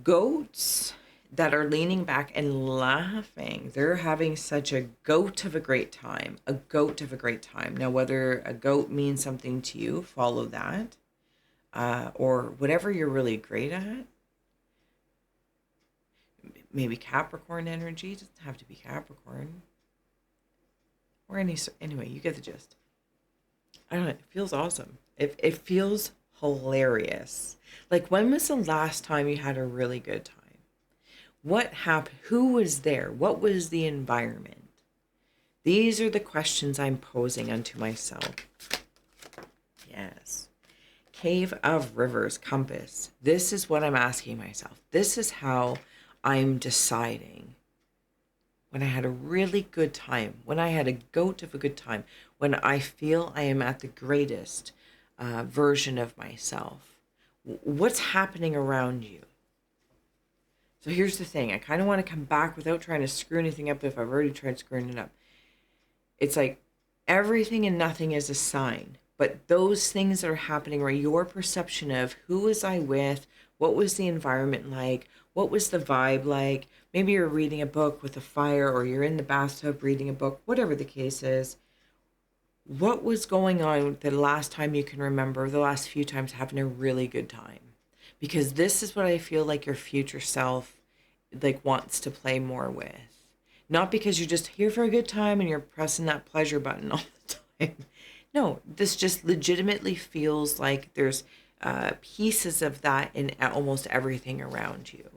goats that are leaning back and laughing. They're having such a goat of a great time. A goat of a great time. Now, whether a goat means something to you, follow that. Or whatever you're really great at. Maybe Capricorn energy. It doesn't have to be Capricorn. Or anyway, you get the gist. I don't know. It feels awesome. It feels hilarious. Like, when was the last time you had a really good time? What happened? Who was there? What was the environment? These are the questions I'm posing unto myself. Yes. Cave of Rivers, compass. This is what I'm asking myself. This is how I'm deciding. When I had a really good time, when I had a goat of a good time, when I feel I am at the greatest version of myself. What's happening around you? So here's the thing. I kind of want to come back without trying to screw anything up if I've already tried screwing it up. It's like everything and nothing is a sign. But those things that are happening are your perception of who was I with, what was the environment like, what was the vibe like. Maybe you're reading a book with a fire, or you're in the bathtub reading a book, whatever the case is. What was going on the last time you can remember, the last few times having a really good time? Because this is what I feel like your future self like wants to play more with. Not because you're just here for a good time and you're pressing that pleasure button all the time. No, this just legitimately feels like there's pieces of that in almost everything around you.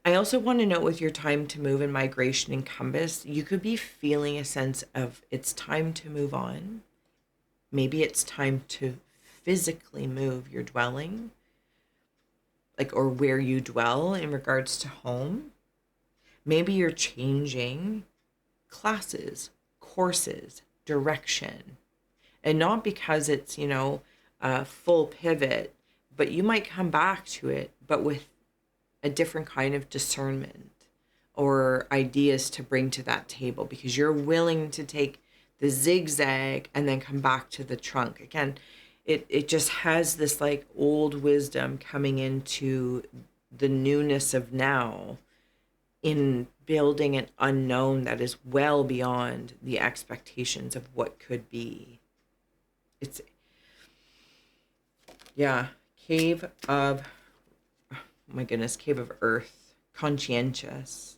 I also want to note with your time to move and migration and compass, you could be feeling a sense of it's time to move on. Maybe it's time to physically move your dwelling, like, or where you dwell in regards to home. Maybe you're changing classes, courses, direction, and not because it's, a full pivot, but you might come back to it, but with a different kind of discernment or ideas to bring to that table, because you're willing to take the zigzag and then come back to the trunk. Again, it just has this like old wisdom coming into the newness of now in building an unknown that is well beyond the expectations of what could be. It's, yeah, Cave of Earth, conscientious.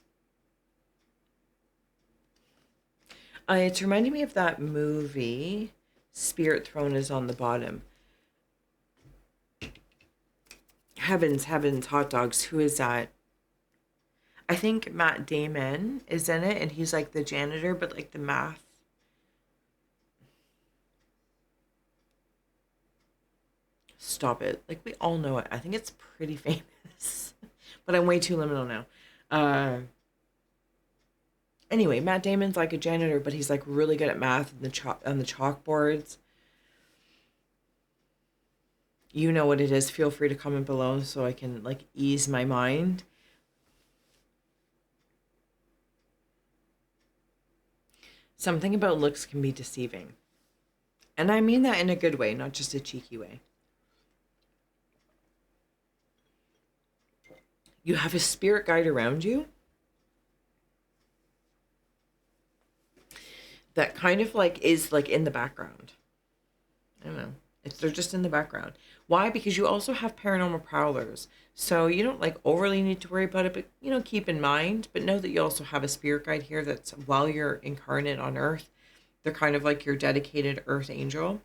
It's reminding me of that movie, Spirit Throne is on the bottom. Heavens, hot dogs. Who is that? I think Matt Damon is in it, and he's like the janitor, but like the math. Stop it. Like, we all know it. I think it's pretty famous. But I'm way too liminal now. Anyway, Matt Damon's like a janitor, but he's like really good at math and on the chalkboards. you know what it is, feel free to comment below so I can like ease my mind. Something about looks can be deceiving. And I mean that in a good way, not just a cheeky way. You have a spirit guide around you that kind of like is like in the background. I don't know. They're just in the background. Why? Because you also have paranormal prowlers. So you don't like overly need to worry about it, but you know, keep in mind, but know that you also have a spirit guide here that's while you're incarnate on Earth, they're kind of like your dedicated Earth angel.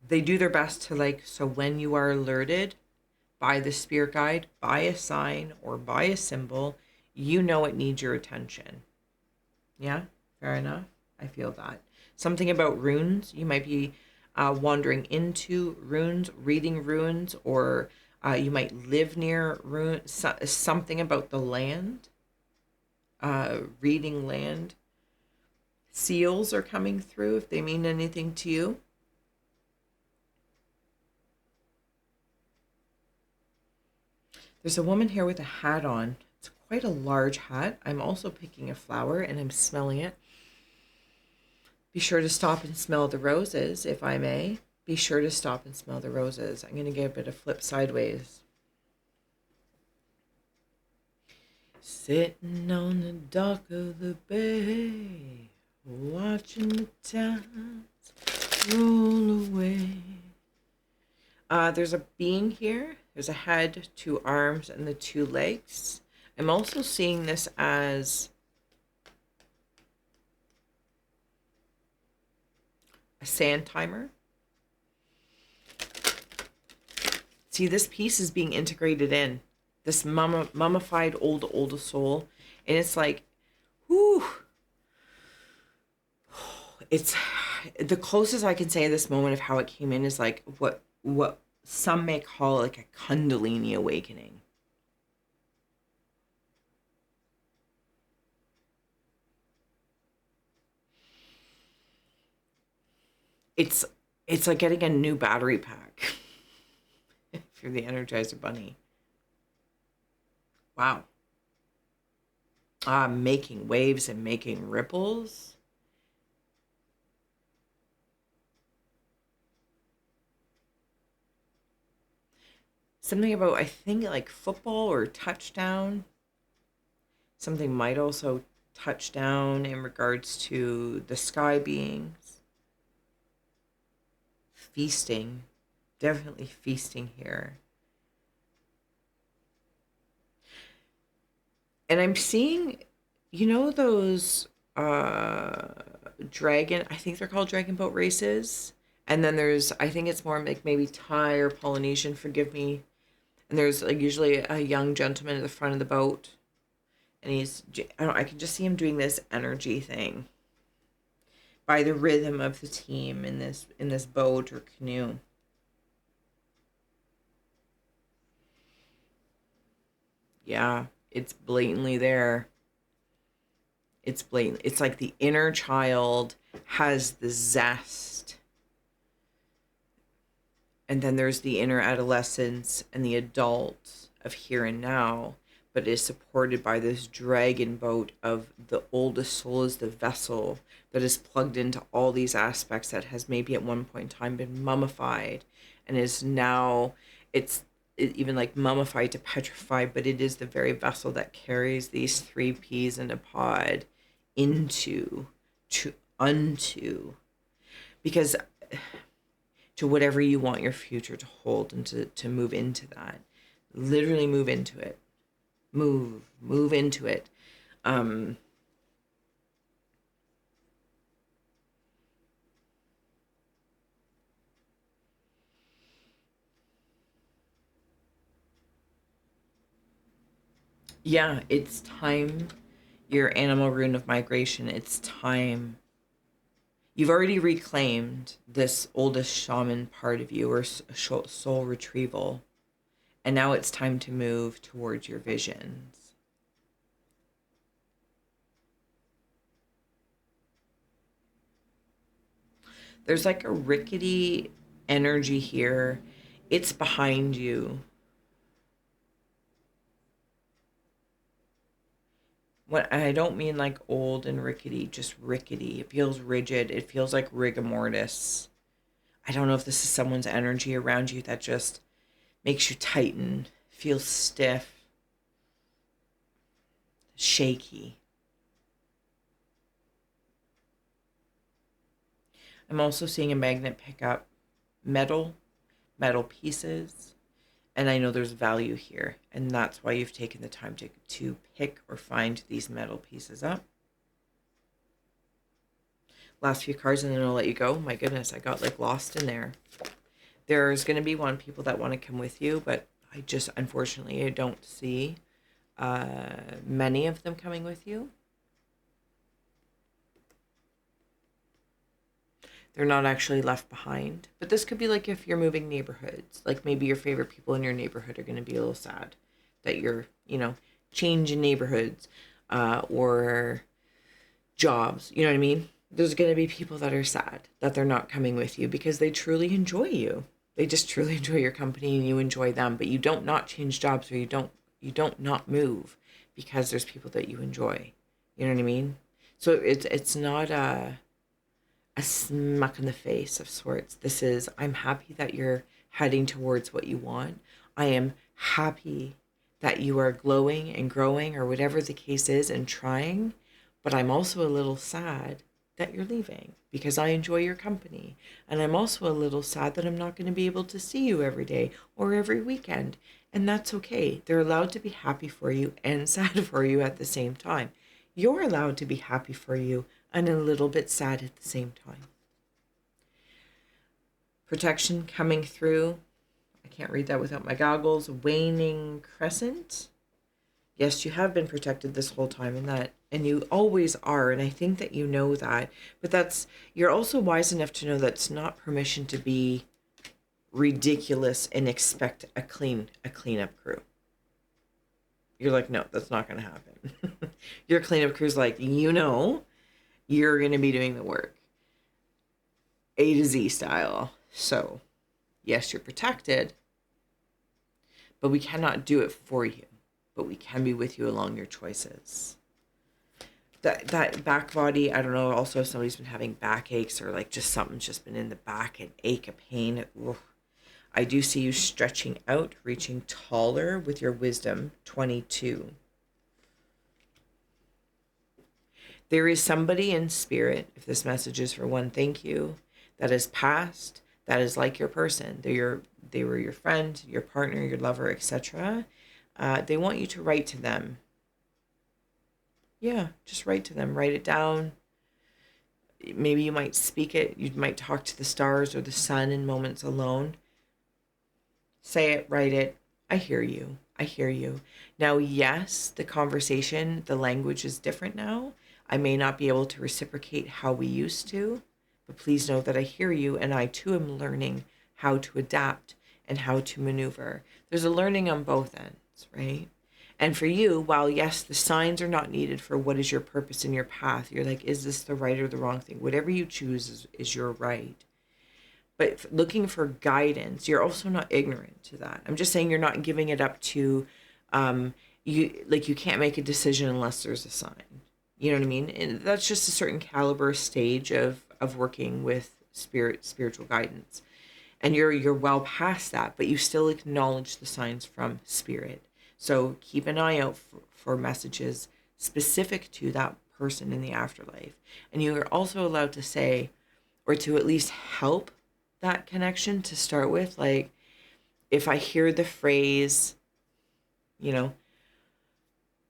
They do their best to like, so when you are alerted by the spirit guide, by a sign or by a symbol, you know it needs your attention. Yeah, fair enough. I feel that. Something about runes. You might be wandering into runes, reading runes, or you might live near runes. Something about the land, reading land. Seals are coming through if they mean anything to you. There's a woman here with a hat on. It's quite a large hat. I'm also picking a flower and I'm smelling it. Be sure to stop and smell the roses, if I may. Be sure to stop and smell the roses. I'm going to get a bit of flip sideways. Sitting on the dock of the bay, watching the tides roll away. There's a being here. There's a head, 2 arms, and the 2 legs. I'm also seeing this as a sand timer. See, this piece is being integrated in. This mummified old soul. And it's like, whoo. It's the closest I can say at this moment of how it came in is like what some may call like a Kundalini awakening. It's like getting a new battery pack if you're the Energizer Bunny. Wow. Making waves and making ripples. Something about, I think, like football or touchdown. Something might also touch down in regards to the sky beings. Feasting. Definitely feasting here. And I'm seeing, you know, those dragon, I think they're called dragon boat races. And then there's, I think it's more like maybe Thai or Polynesian, forgive me. And there's like usually a young gentleman at the front of the boat. And I can just see him doing this energy thing by the rhythm of the team in this boat or canoe. Yeah, it's blatantly there. It's blatant. It's like the inner child has the zest. And then there's the inner adolescence and the adult of here and now, but is supported by this dragon boat of the oldest soul is the vessel that is plugged into all these aspects that has maybe at one point in time been mummified and is now, even like mummified to petrified, but it is the very vessel that carries these 3 peas in a pod unto, because to whatever you want your future to hold and to move into that. Literally move into it. Move into it. Yeah, it's time. Your animal rune of migration, it's time. You've already reclaimed this oldest shaman part of you, or soul retrieval. And now it's time to move towards your visions. There's like a rickety energy here. It's behind you. What I don't mean like old and rickety, just rickety. It feels rigid. It feels like rigor mortis. I don't know if this is someone's energy around you that just makes you tighten, feels stiff, shaky. I'm also seeing a magnet pick up metal, metal pieces, and I know there's value here, and that's why you've taken the time to pick or find these metal pieces up. Last few cards, and then I'll let you go. My goodness, I got like lost in there. There's going to be people that want to come with you, but I just, unfortunately, I don't see many of them coming with you. They're not actually left behind. But this could be like if you're moving neighborhoods, like maybe your favorite people in your neighborhood are going to be a little sad that you're, changing neighborhoods or jobs. You know what I mean? There's going to be people that are sad that they're not coming with you because they truly enjoy you. They just truly enjoy your company and you enjoy them, but you don't not change jobs, or you don't not move because there's people that you enjoy. You know what I mean? So it's not a smack in the face of sorts. This is, I'm happy that you're heading towards what you want. I am happy that you are glowing and growing, or whatever the case is, and trying, but I'm also a little sad that you're leaving because I enjoy your company. And I'm also a little sad that I'm not going to be able to see you every day or every weekend. And that's okay. They're allowed to be happy for you and sad for you at the same time. You're allowed to be happy for you and a little bit sad at the same time. Protection coming through. I can't read that without my goggles. Waning crescent. Yes, you have been protected this whole time, and you always are, and I think that you know that. But you're also wise enough to know that's not permission to be ridiculous and expect a cleanup crew. You're like, no, that's not going to happen. Your cleanup crew's like, you're going to be doing the work. A to Z style. So, yes, you're protected, but we cannot do it for you. But we can be with you along your choices. That back body, I don't know, also if somebody's been having backaches or like just something's just been in the back, an ache, a pain. I do see you stretching out, reaching taller with your wisdom, 22. There is somebody in spirit, if this message is for one, thank you, that is past, that is like your person. They were your friend, your partner, your lover, etc. They want you to write to them. Yeah, just write to them. Write it down. Maybe you might speak it. You might talk to the stars or the sun in moments alone. Say it, write it. I hear you. I hear you. Now, yes, the conversation, the language is different now. I may not be able to reciprocate how we used to, but please know that I hear you, and I too am learning how to adapt and how to maneuver. There's a learning on both ends, right? And for you, while yes, the signs are not needed for what is your purpose in your path, you're like, is this the right or the wrong thing? Whatever you choose is your right. But looking for guidance, you're also not ignorant to that. I'm just saying you're not giving it up to, you can't make a decision unless there's a sign. You know what I mean? And that's just a certain caliber stage of working with spiritual guidance. And you're well past that, but you still acknowledge the signs from spirit. So keep an eye out for messages specific to that person in the afterlife. And you are also allowed to say, or to at least help that connection to start with. Like, if I hear the phrase, and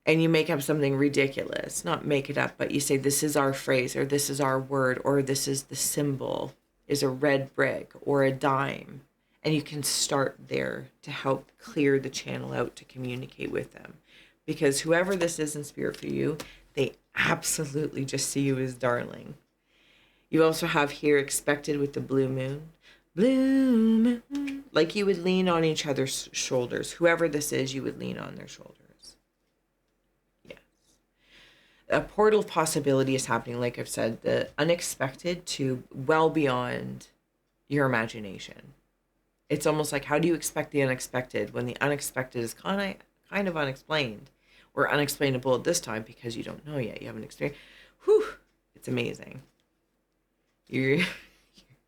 you make up something ridiculous, not make it up, but you say, this is our phrase, or this is our word, or this is the symbol, is a red brick or a dime. And you can start there to help clear the channel out to communicate with them. Because whoever this is in spirit for you, they absolutely just see you as darling. You also have here expected with the blue moon. Blue moon. Like you would lean on each other's shoulders. Whoever this is, you would lean on their shoulders. Yes. A portal of possibility is happening, like I've said. The unexpected to well beyond your imagination. It's almost like, how do you expect the unexpected when the unexpected is kind of unexplained, or unexplainable at this time because you don't know yet. You haven't experienced. Whew, it's amazing. You're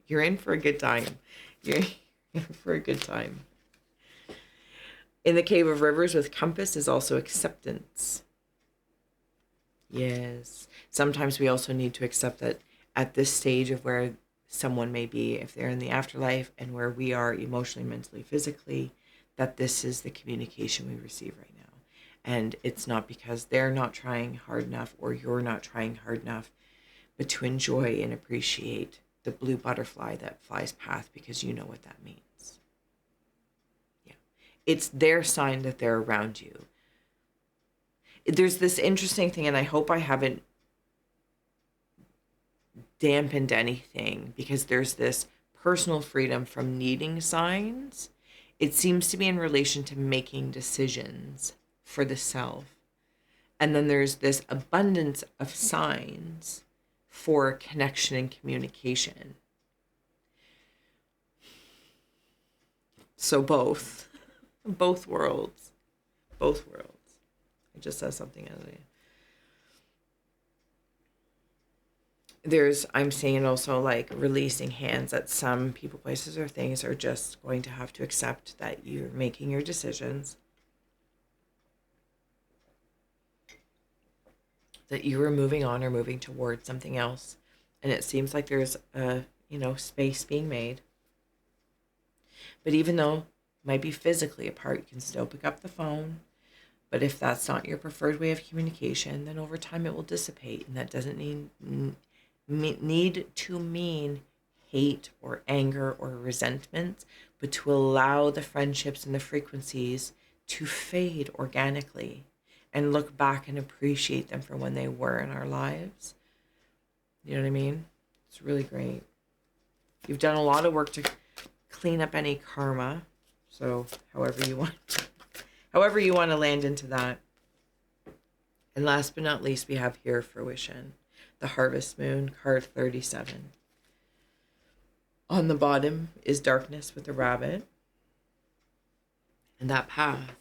you're in for a good time. You're in for a good time. In the Cave of Rivers with compass is also acceptance. Yes. Sometimes we also need to accept that at this stage of where someone may be, if they're in the afterlife, and where we are emotionally, mentally, physically, that this is the communication we receive right now. And it's not because they're not trying hard enough or you're not trying hard enough, but to enjoy and appreciate the blue butterfly that flies past, because you know what that means. Yeah. It's their sign that they're around you. There's this interesting thing, and I hope I haven't dampened anything, because there's this personal freedom from needing signs. It seems to be in relation to making decisions for the self. And then there's this abundance of signs for connection and communication. So both worlds. I just said something out of it. I'm seeing also like releasing hands that some people, places, or things are just going to have to accept that you're making your decisions, that you are moving on or moving towards something else. And it seems like there's a, space being made. But even though it might be physically apart, you can still pick up the phone. But if that's not your preferred way of communication, then over time it will dissipate. And that doesn't need to mean hate or anger or resentment, but to allow the friendships and the frequencies to fade organically and look back and appreciate them for when they were in our lives. You know what I mean? It's really great. You've done a lot of work to clean up any karma. So however you want to land into that. And last but not least, we have here fruition. The Harvest Moon, card 37. On the bottom is darkness with a rabbit. And that path.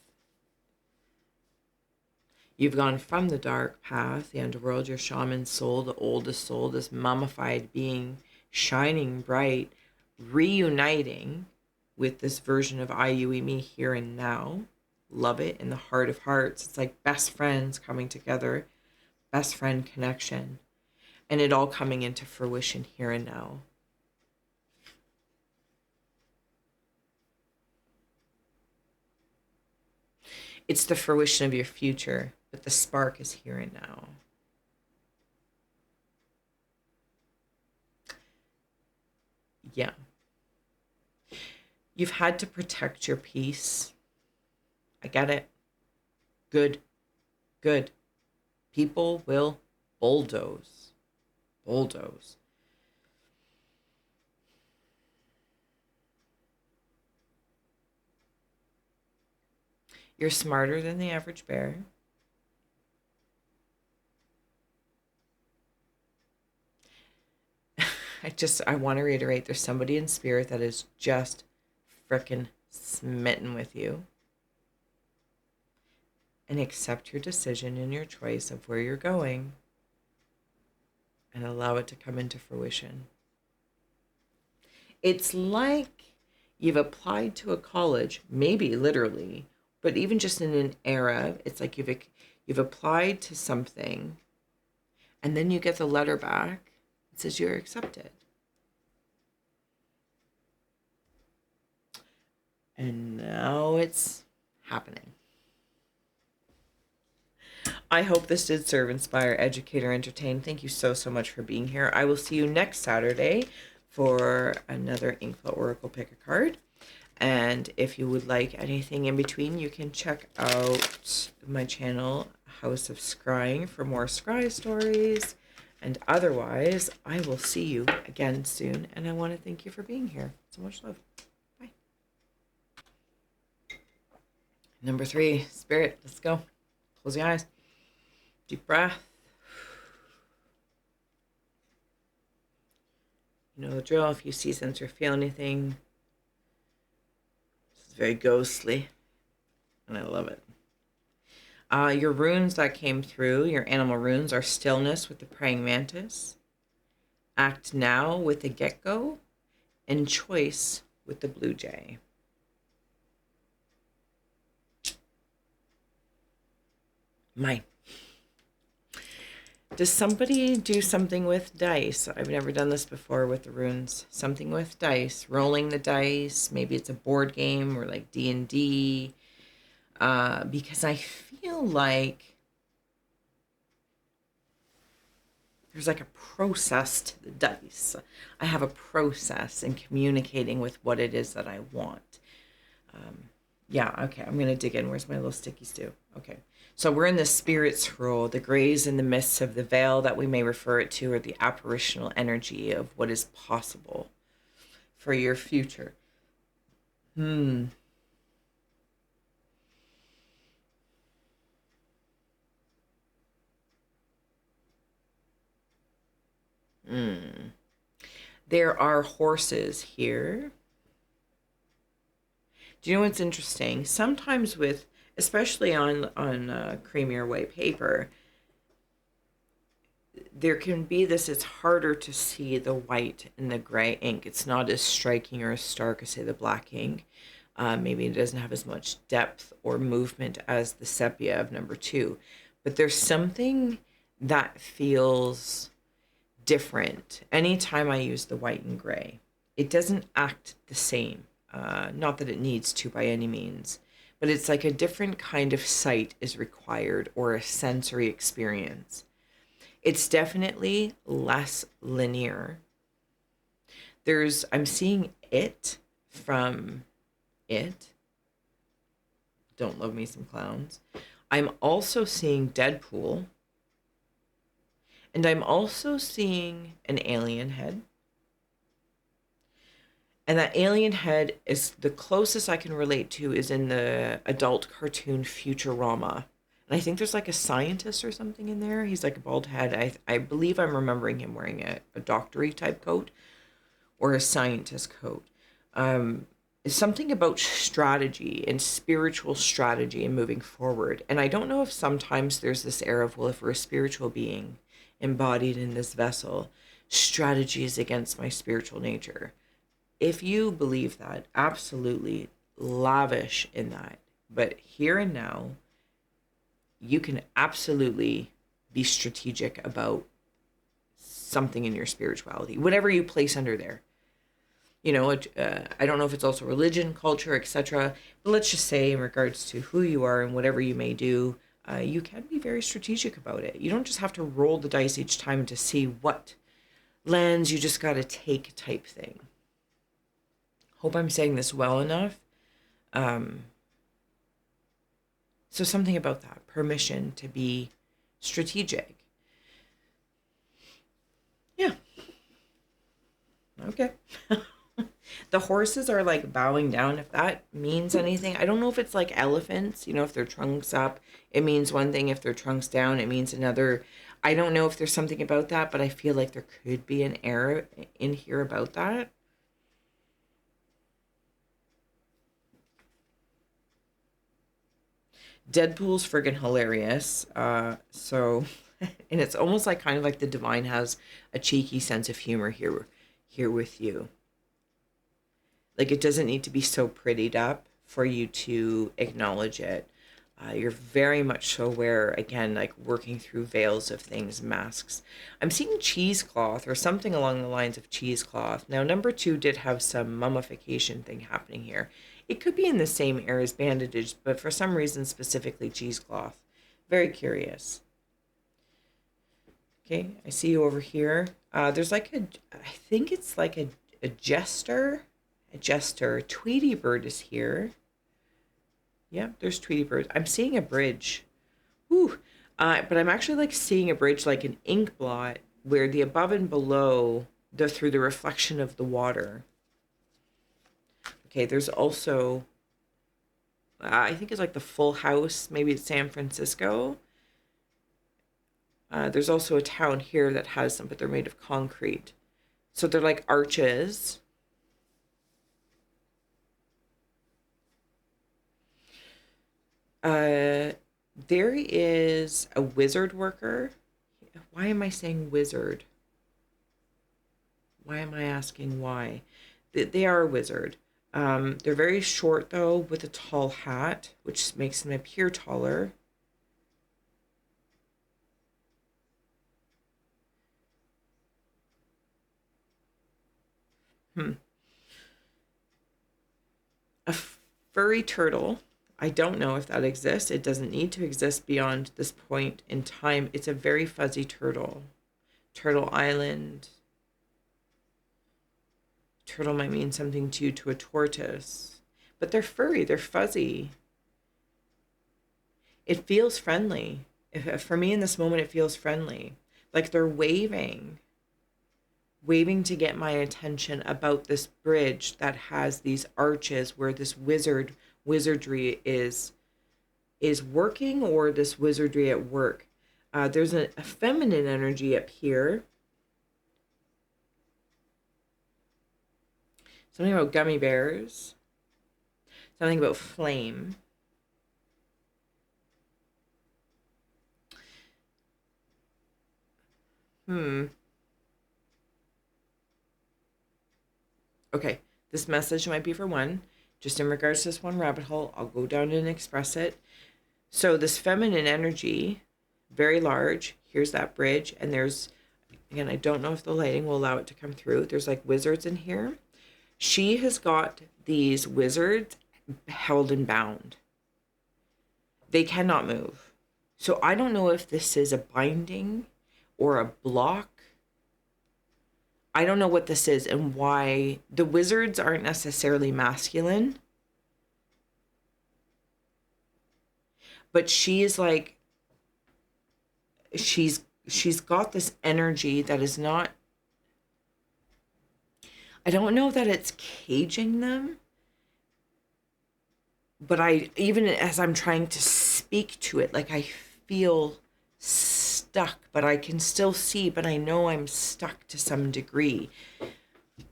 You've gone from the dark path, the underworld, your shaman soul, the oldest soul, this mummified being, shining bright, reuniting with this version of I, you, me, here and now. Love it. In the heart of hearts. It's like best friends coming together. Best friend connection. And it all coming into fruition here and now. It's the fruition of your future, but the spark is here and now. Yeah. You've had to protect your peace. I get it. Good. People will bulldoze. You're smarter than the average bear. I want to reiterate, there's somebody in spirit that is just frickin' smitten with you. And accept your decision and your choice of where you're going and allow it to come into fruition. It's like you've applied to a college, maybe literally, but even just in an era, it's like you've applied to something and then you get the letter back. It says you're accepted. And now it's happening. I hope this did serve, inspire, educate, or entertain. Thank you so much for being here. I will see you next Saturday for another Inkblot Oracle Pick a Card. And if you would like anything in between, you can check out my channel, House of Scrying, for more scry stories. And otherwise, I will see you again soon. And I want to thank you for being here. So much love. Bye. Number 3, Spirit. Let's go. Close your eyes. Deep breath. You know the drill. If you see, sense, or feel anything, it's very ghostly, and I love it. Your runes that came through, your animal runes, are stillness with the praying mantis, act now with the gecko, and choice with the blue jay. Mine. Does somebody do something with dice? I've never done this before with the runes. Something with dice, rolling the dice. Maybe it's a board game or like D&D. Because I feel like there's like a process to the dice. I have a process in communicating with what it is that I want. Yeah, okay, I'm going to dig in. Where's my little sticky stew? Okay, so we're in the spirit scroll, the grays in the mists of the veil that we may refer it to, or the apparitional energy of what is possible for your future. Hmm. Hmm. There are horses here. Do you know what's interesting? Sometimes with, especially on creamier white paper, there can be this, it's harder to see the white in the gray ink. It's not as striking or as stark as, say, the black ink. Maybe it doesn't have as much depth or movement as the sepia of number 2. But there's something that feels different anytime I use the white and gray. It doesn't act the same. Not that it needs to by any means, but it's like a different kind of sight is required, or a sensory experience. It's definitely less linear. I'm seeing it from It. Don't love me some clowns. I'm also seeing Deadpool. And I'm also seeing an alien head. And that alien head is the closest I can relate to is in the adult cartoon Futurama. And I think there's like a scientist or something in there. He's like a bald head. I believe I'm remembering him wearing a doctory type coat or a scientist coat. It's something about strategy and spiritual strategy and moving forward. And I don't know if sometimes there's this air of, well, if we're a spiritual being embodied in this vessel, strategy is against my spiritual nature. If you believe that, absolutely lavish in that. But here and now, you can absolutely be strategic about something in your spirituality, whatever you place under there. You know, I don't know if it's also religion, culture, etc. But let's just say, in regards to who you are and whatever you may do, you can be very strategic about it. You don't just have to roll the dice each time to see what lands. You just got to take type thing. Hope I'm saying this well enough. So something about that permission to be strategic. Yeah. Okay. The horses are like bowing down, if that means anything. I don't know if it's like elephants, you know, if their trunks up, it means one thing. If their trunks down, it means another. I don't know if there's something about that, but I feel like there could be an error in here about that. Deadpool's friggin' hilarious. And it's almost like kind of like the divine has a cheeky sense of humor here with you. Like, it doesn't need to be so prettied up for you to acknowledge it. You're very much so aware, again, like working through veils of things, masks. I'm seeing cheesecloth or something along the lines of cheesecloth. Now, number 2 did have some mummification thing happening here. It could be in the same area as bandage, but for some reason, specifically cheesecloth. Very curious. Okay, I see you over here. There's like I think it's like a jester. A jester. Tweety bird is here. Yeah, there's Tweety bird. I'm seeing a bridge. Ooh. But I'm actually like seeing a bridge like an Inkblot where the above and below, through the reflection of the water. Okay, there's also, I think it's like the Full House. Maybe it's San Francisco. There's also a town here that has them, but they're made of concrete. So they're like arches. There is a wizard worker. Why am I saying wizard? Why am I asking why? They are a wizard. They're very short though, with a tall hat, which makes them appear taller. Hmm. A furry turtle. I don't know if that exists. It doesn't need to exist beyond this point in time. It's a very fuzzy turtle. Turtle Island. Turtle might mean something to a tortoise. But they're furry, they're fuzzy. It feels friendly. For me in this moment, it feels friendly. Like they're waving to get my attention about this bridge that has these arches where this wizardry is working, or this wizardry at work. There's a feminine energy up here. Something about gummy bears. Something about flame. Okay, this message might be for one. Just in regards to this one rabbit hole, I'll go down and express it. So this feminine energy, very large. Here's that bridge, and there's, again, I don't know if the lighting will allow it to come through. There's like wizards in here. She has got these wizards held and bound. They cannot move. So I don't know if this is a binding or a block. I don't know what this is and why. The wizards aren't necessarily masculine, but she is like, she's got this energy that is not, I don't know that it's caging them, but even as I'm trying to speak to it, like I feel stuck, but I can still see, but I know I'm stuck to some degree.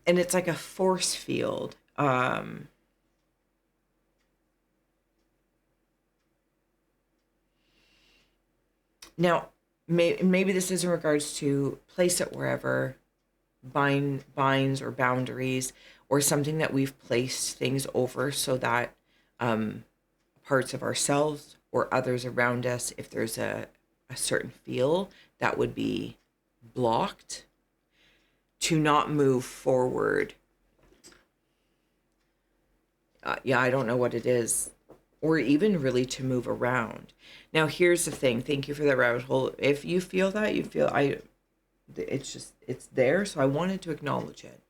And it's like a force field. Now, maybe this is in regards to place it wherever, binds or boundaries, or something that we've placed things over so that parts of ourselves or others around us, if there's a certain feel that would be blocked, to not move forward. Yeah, I don't know what it is, or even really to move around. Now, here's the thing. Thank you for that rabbit hole. If you feel that, it's just, it's there. So I wanted to acknowledge it.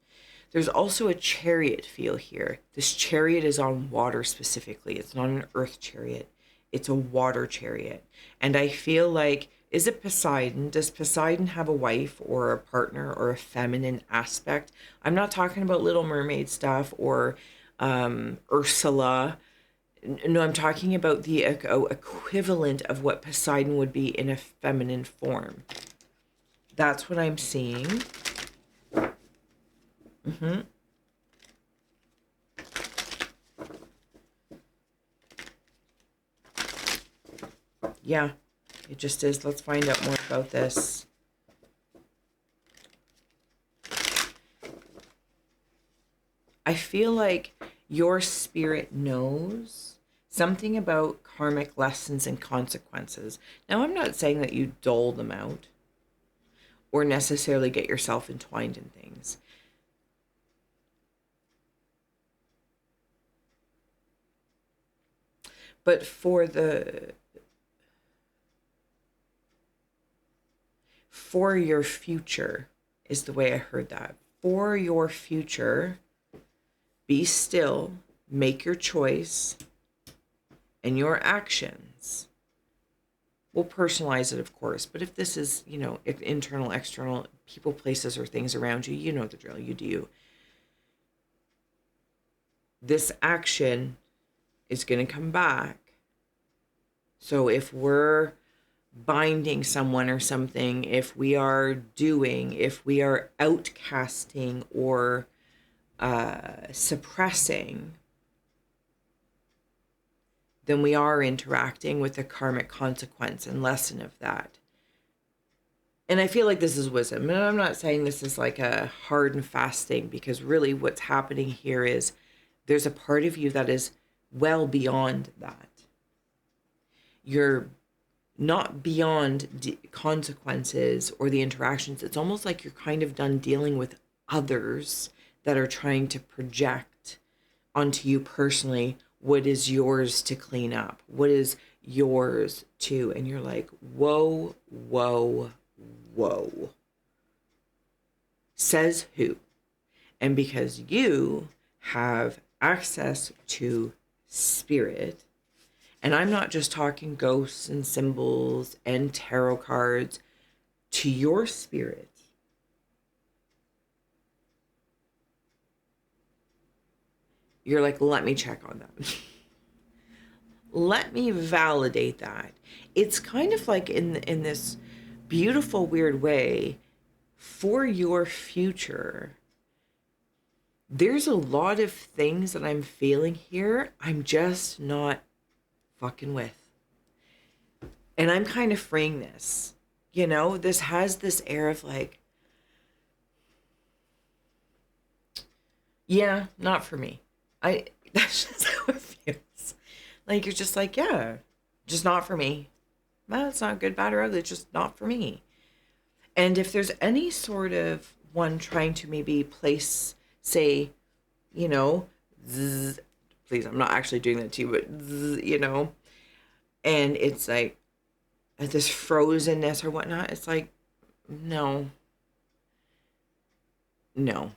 There's also a chariot feel here. This chariot is on water specifically. It's not an earth chariot. It's a water chariot. And I feel like, is it Poseidon? Does Poseidon have a wife or a partner or a feminine aspect? I'm not talking about Little Mermaid stuff or Ursula. No, I'm talking about the equivalent of what Poseidon would be in a feminine form. That's what I'm seeing. Mm-hmm. Yeah, it just is. Let's find out more about this. I feel like your spirit knows something about karmic lessons and consequences. Now, I'm not saying that you dole them out or necessarily get yourself entwined in things. But for your future is the way I heard that. For your future, be still, make your choice, and your actions. We'll personalize it, of course, but if this is, if internal, external, people, places, or things around you, you know the drill, you do. This action is going to come back. So if we're binding someone or something, if we are outcasting or suppressing, then we are interacting with the karmic consequence and lesson of that. And I feel like this is wisdom. And I'm not saying this is like a hard and fast thing, because really what's happening here is there's a part of you that is well beyond that. You're not beyond consequences or the interactions. It's almost like you're kind of done dealing with others that are trying to project onto you personally what is yours to clean up, what is yours to, and you're like, whoa, whoa, whoa. Says who? And because you have access to spirit, and I'm not just talking ghosts and symbols and tarot cards, to your spirit, you're like, let me check on that. Let me validate that. It's kind of like in this beautiful, weird way, for your future, there's a lot of things that I'm feeling here I'm just not fucking with. And I'm kind of freeing this. You know, this has this air of like, yeah, not for me. That's just how it feels. Like, you're just like, yeah, just not for me. Well, it's not good, bad, or ugly. It's just not for me. And if there's any sort of one trying to maybe place, say, you know, zzz, please, I'm not actually doing that to you, but zzz, you know, and it's like this frozenness or whatnot, it's like, no, no.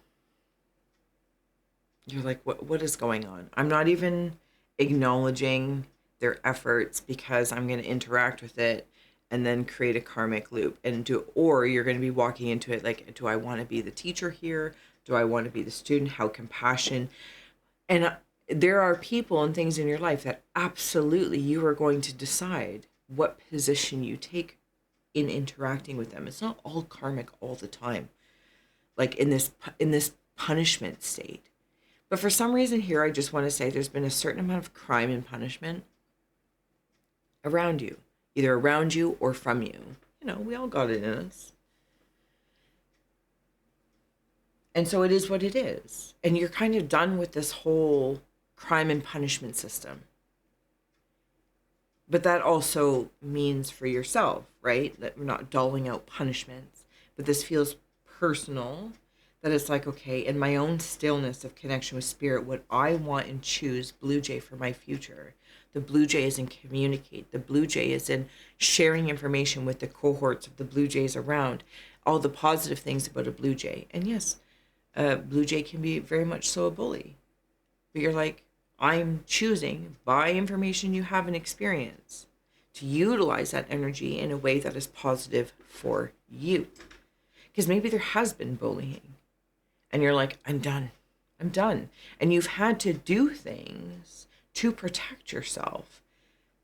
You're like, what is going on? I'm not even acknowledging their efforts, because I'm going to interact with it and then create a karmic loop and or you're going to be walking into it like, do I want to be the teacher here? Do I want to be the student? How compassion? And there are people and things in your life that absolutely you are going to decide what position you take in interacting with them. It's not all karmic all the time, like in this punishment state. But for some reason here, I just want to say there's been a certain amount of crime and punishment around you, either around you or from you. You know, we all got it in us. And so it is what it is. And you're kind of done with this whole crime and punishment system. But that also means for yourself, right? That we're not doling out punishments. But this feels personal, that it's like, okay, in my own stillness of connection with spirit, what I want and choose Blue Jay for my future. The Blue Jay is in communicate. The Blue Jay is in sharing information with the cohorts of the Blue Jays around, all the positive things about a Blue Jay. And yes, a Blue Jay can be very much so a bully. But you're like, I'm choosing, by information you have and experience, to utilize that energy in a way that is positive for you. Because maybe there has been bullying. And you're like, I'm done. I'm done. And you've had to do things to protect yourself.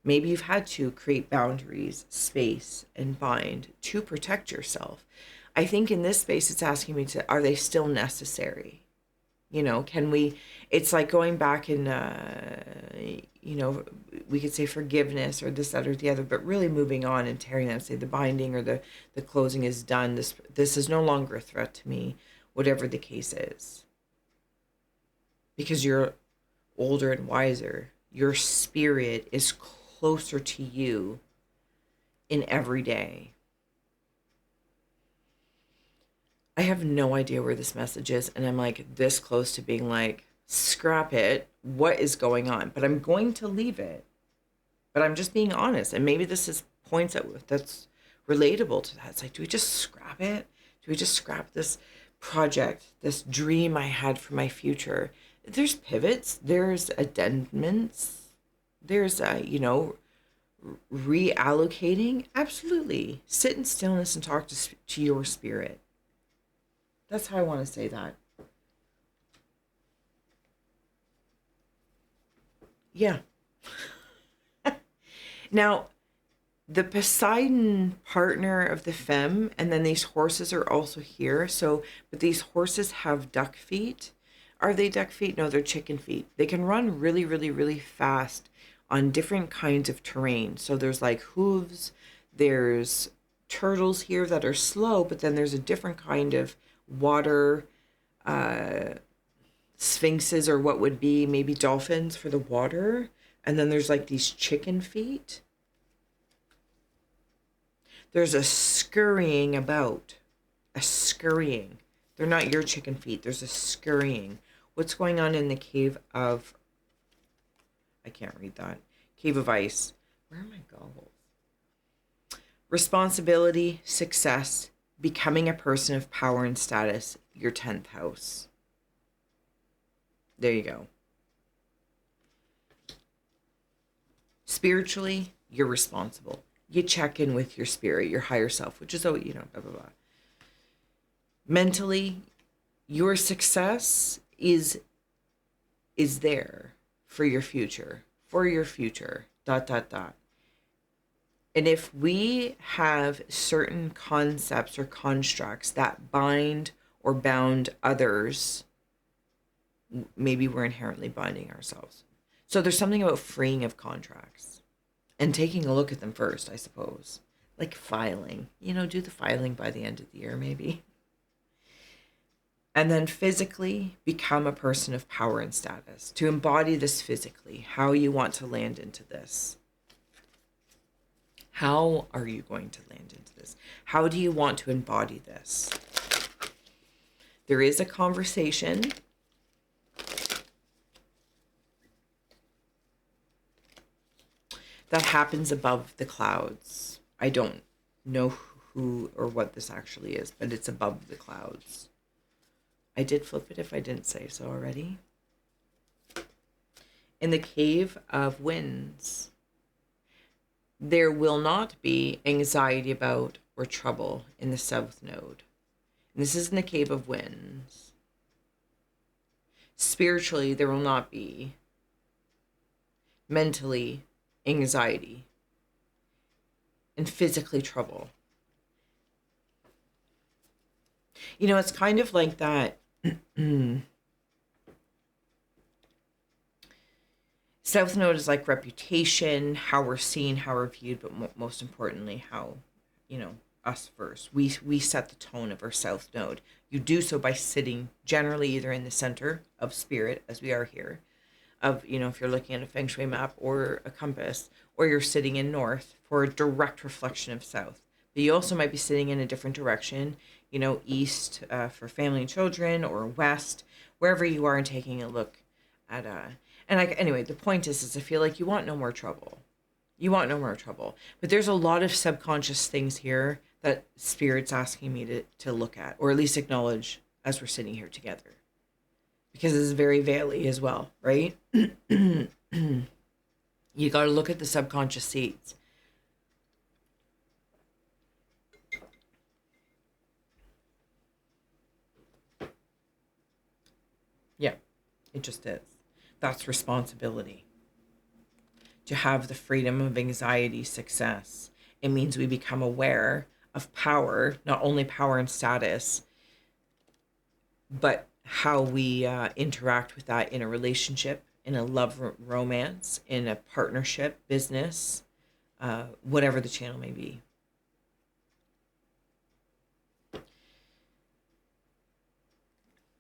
Maybe you've had to create boundaries, space, and bind to protect yourself. I think in this space, it's asking me to, are they still necessary? You know, can we, it's like going back in, you know, we could say forgiveness or this, that, or the other, but really moving on and tearing them, say the binding or the closing is done. This is no longer a threat to me, whatever the case is. Because you're older and wiser. Your spirit is closer to you in every day. I have no idea where this message is, and I'm like this close to being like, scrap it. What is going on? But I'm going to leave it. But I'm just being honest. And maybe this is points that's relatable to that. It's like, do we just scrap it? Do we just scrap this project, this dream I had for my future? There's pivots, there's addenduments, there's you know, reallocating. Absolutely. Sit in stillness and talk to your spirit. That's how I want to say that. Yeah. Now, the Poseidon partner of the femme, and then these horses are also here. So, but these horses have duck feet. Are they duck feet? No, they're chicken feet. They can run really, really, really fast on different kinds of terrain. So there's like hooves, there's turtles here that are slow, but then there's a different kind of water sphinxes, or what would be maybe dolphins for the water. And then there's like these chicken feet. There's a scurrying about, a scurrying. They're not your chicken feet. There's a scurrying. What's going on in the cave of, I can't read that. Cave of ice. Where are my goggles? Responsibility, success, becoming a person of power and status, your 10th house. There you go. Spiritually, you're responsible. You check in with your spirit, your higher self, which is, oh, you know, blah, blah, blah. Mentally, your success is there for your future, dot, dot, dot. And if we have certain concepts or constructs that bind or bound others, maybe we're inherently binding ourselves. So there's something about freeing of contracts and taking a look at them first, I suppose. Like filing, you know, do the filing by the end of the year, maybe. And then physically become a person of power and status. To embody this physically, how you want to land into this. How are you going to land into this? How do you want to embody this? There is a conversation that happens above the clouds. I don't know who or what this actually is, but it's above the clouds. I did flip it if I didn't say so already. In the cave of winds, there will not be anxiety about or trouble in the south node. And this is in the cave of winds. Spiritually, there will not be. Mentally, anxiety. And physically, trouble. You know, it's kind of like that. South node is like reputation, how we're seen, how we're viewed, but most importantly, how, you know, us first. We set the tone of our south node. You do so by sitting generally either in the center of spirit, as we are here, of, you know, if you're looking at a feng shui map or a compass, or you're sitting in north for a direct reflection of south. But you also might be sitting in a different direction, you know, east for family and children, or west, wherever you are, and taking a look at anyway, the point is I feel like you want no more trouble. You want no more trouble. But there's a lot of subconscious things here that Spirit's asking me to look at, or at least acknowledge as we're sitting here together. Because it's very veil-y as well, right? You got to look at the subconscious seeds. Yeah, it just is. That's responsibility. To have the freedom of anxiety, success. It means we become aware of power, not only power and status, but how we interact with that in a relationship, in a love romance, in a partnership, business, whatever the channel may be.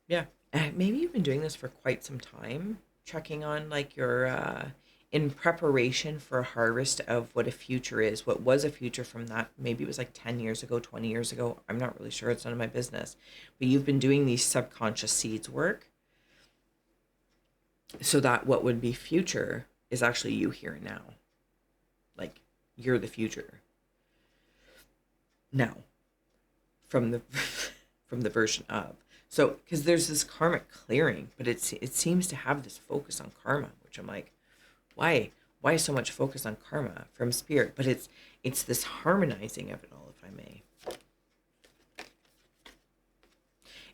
Yeah. Maybe you've been doing this for quite some time, checking on like your in preparation for a harvest of what a future is, what was a future from that. Maybe it was like 10 years ago, 20 years ago. I'm not really sure. It's none of my business. But you've been doing these subconscious seeds work so that what would be future is actually you here and now. Like you're the future now from the from the version of. So, because there's this karmic clearing, but it seems to have this focus on karma, which I'm like, why so much focus on karma from spirit? But it's this harmonizing of it all, if I may.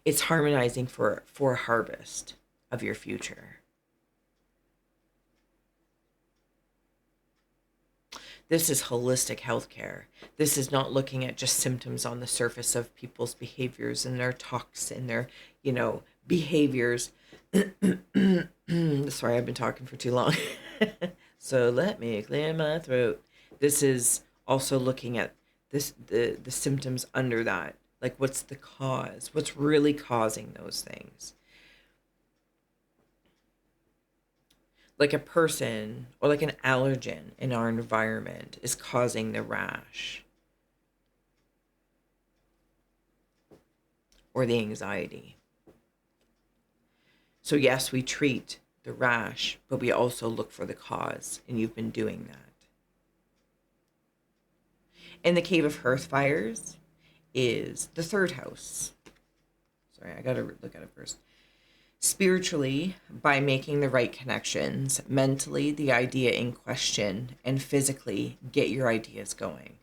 It's harmonizing for a harvest of your future. This is holistic healthcare. This is not looking at just symptoms on the surface of people's behaviors and their talks and their, behaviors. Sorry, I've been talking for too long. So let me clear my throat. This is also looking at the symptoms under that. Like, what's the cause? What's really causing those things? Like a person or like an allergen in our environment is causing the rash or the anxiety. So yes, we treat the rash, but we also look for the cause, and you've been doing that. And the Cave of Hearth Fires is the third house. Sorry, I gotta look at it first. Spiritually, by making the right connections, mentally, the idea in question, and physically, get your ideas going.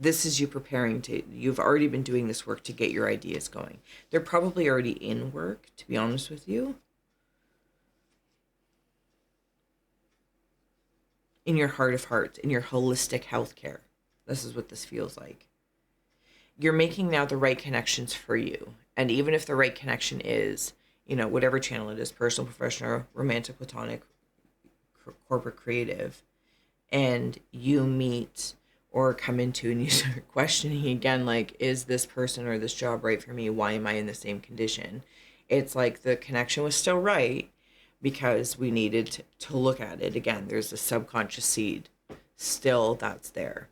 This is you preparing you've already been doing this work to get your ideas going. They're probably already in work, to be honest with you. In your heart of hearts, in your holistic healthcare. This is what this feels like. You're making now the right connections for you. And even if the right connection is, whatever channel it is, personal, professional, romantic, platonic, corporate, creative, and you meet or come into and you start questioning again, like, is this person or this job right for me? Why am I in the same condition? It's like the connection was still right because we needed to look at it again. There's a subconscious seed still that's there.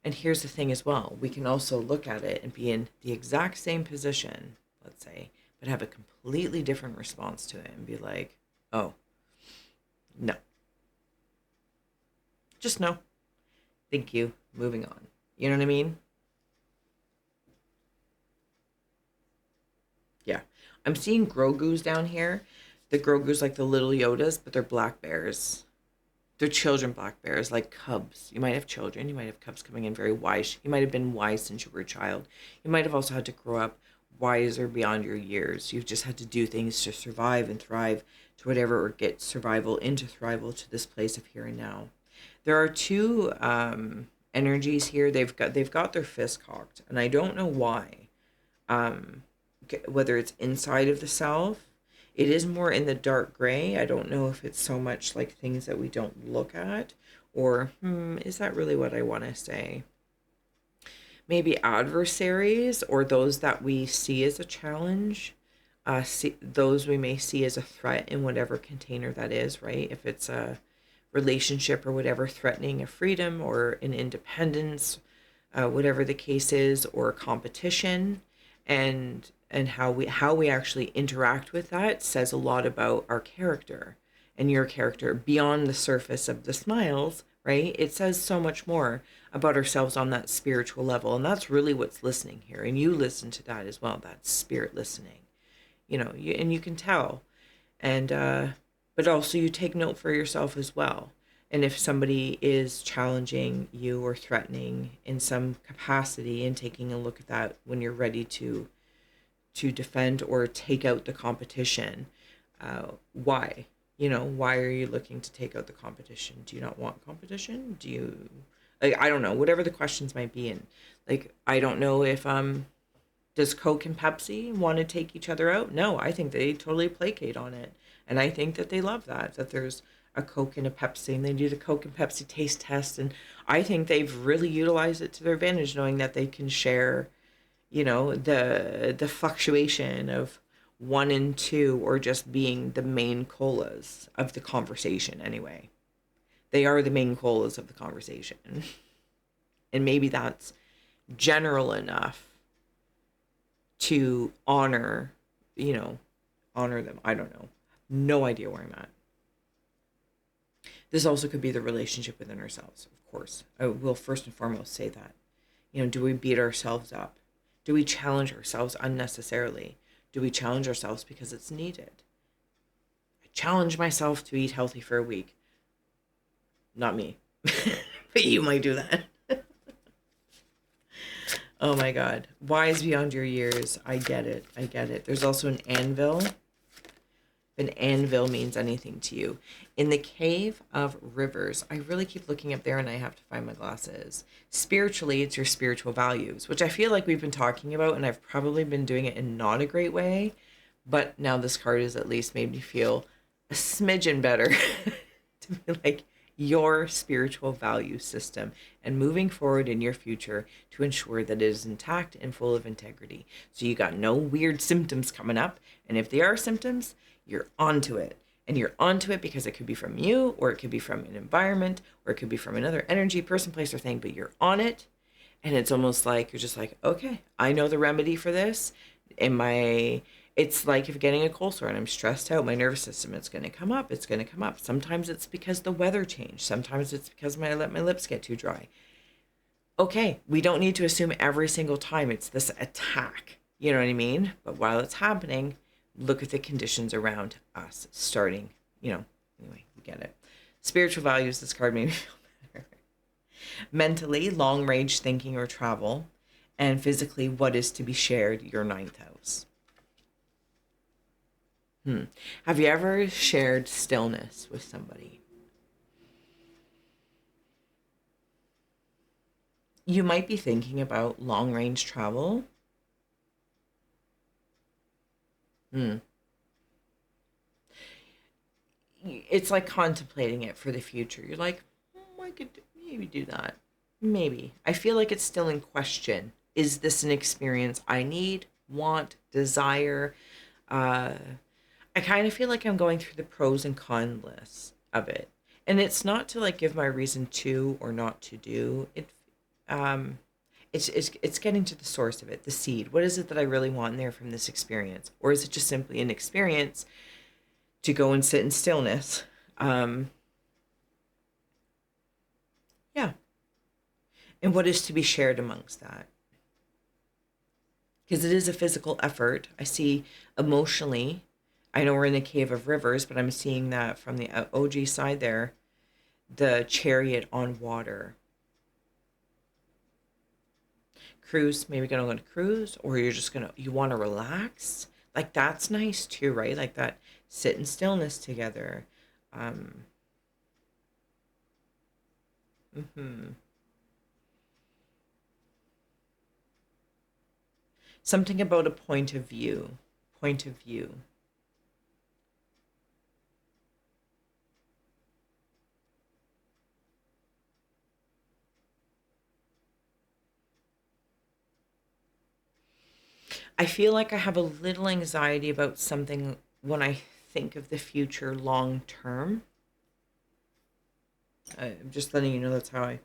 And here's the thing as well. We can also look at it and be in the exact same position, let's say, but have a completely different response to it and be like, oh, no. Just no. Thank you. Moving on. You know what I mean? Yeah. I'm seeing Grogu's down here. The Grogu's like the little Yodas, but they're black bears. They're children black bears, like cubs. You might have children. You might have cubs coming in very wise. You might have been wise since you were a child. You might have also had to grow up wiser beyond your years. You've just had to do things to survive and thrive to whatever, or get survival into thrival to this place of here and now. There are two energies here. They've got their fist cocked, and I don't know why. Whether it's inside of the self. It is more in the dark gray. I don't know if it's so much like things that we don't look at, or is that really what I want to say? Maybe adversaries, or those that we see as a challenge, those we may see as a threat in whatever container that is, right? If it's a relationship or whatever, threatening a freedom or an independence, whatever the case is, or competition, and how we actually interact with that says a lot about our character and your character beyond the surface of the smiles, right? It says so much more about ourselves on that spiritual level, and that's really what's listening here. And you listen to that as well. That's spirit listening, and you can tell, and but also you take note for yourself as well. And if somebody is challenging you or threatening in some capacity, and taking a look at that when you're ready to defend or take out the competition, why? Why are you looking to take out the competition? Do you not want competition? Do you, like, I don't know, whatever the questions might be. And like, I don't know if does Coke and Pepsi want to take each other out? No, I think they totally placate on it, and I think that they love that there's a Coke and a Pepsi, and they do the Coke and Pepsi taste test, and I think they've really utilized it to their advantage, knowing that they can share, the fluctuation of 1 and 2, or just being the main colas of the conversation anyway. They are the main colas of the conversation. And maybe that's general enough to honor them. I don't know. No idea where I'm at. This also could be the relationship within ourselves, of course. I will first and foremost say that. Do we beat ourselves up? Do we challenge ourselves unnecessarily? Do we challenge ourselves because it's needed? I challenge myself to eat healthy for a week. Not me. But you might do that. Oh my God. Wise beyond your years. I get it. There's also an anvil. if an anvil means anything to you. In the cave of rivers, I really keep looking up there and I have to find my glasses. Spiritually, it's your spiritual values, which I feel like we've been talking about, and I've probably been doing it in not a great way. But now this card has at least made me feel a smidgen better to be like your spiritual value system and moving forward in your future to ensure that it is intact and full of integrity. So you got no weird symptoms coming up. And if they are symptoms, you're onto it. And you're onto it because it could be from you, or it could be from an environment, or it could be from another energy, person, place, or thing, but you're on it. And it's almost like you're just like, okay, I know the remedy for this. It's like if getting a cold sore and I'm stressed out, my nervous system, it's going to come up. It's going to come up. Sometimes it's because the weather changed. Sometimes it's because I let my lips get too dry. Okay, we don't need to assume every single time it's this attack. You know what I mean? But while it's happening, look at the conditions around us starting, anyway, you get it. Spiritual values, this card made me feel better. Mentally, long range thinking or travel. And physically, what is to be shared, your ninth house. Have you ever shared stillness with somebody? You might be thinking about long range travel. It's like contemplating it for the future. You're like, I could maybe do that. Maybe. I feel like it's still in question. Is this an experience I need, want, desire? I kind of feel like I'm going through the pros and cons list of it. And it's not to like give my reason to or not to do. Um it's getting to the source of it, the seed. What is it that I really want in there from this experience? Or is it just simply an experience to go and sit in stillness? Yeah. And what is to be shared amongst that? Because it is a physical effort. I see emotionally, I know we're in the cave of rivers, but I'm seeing that from the OG side there, the chariot on water. Cruise, maybe gonna go on a cruise, or you want to relax. Like that's nice too, right? Like that sit in stillness together. Um, hmm Something about a point of view. Point of view. I feel like I have a little anxiety about something when I think of the future long term. I'm just letting you know that's how I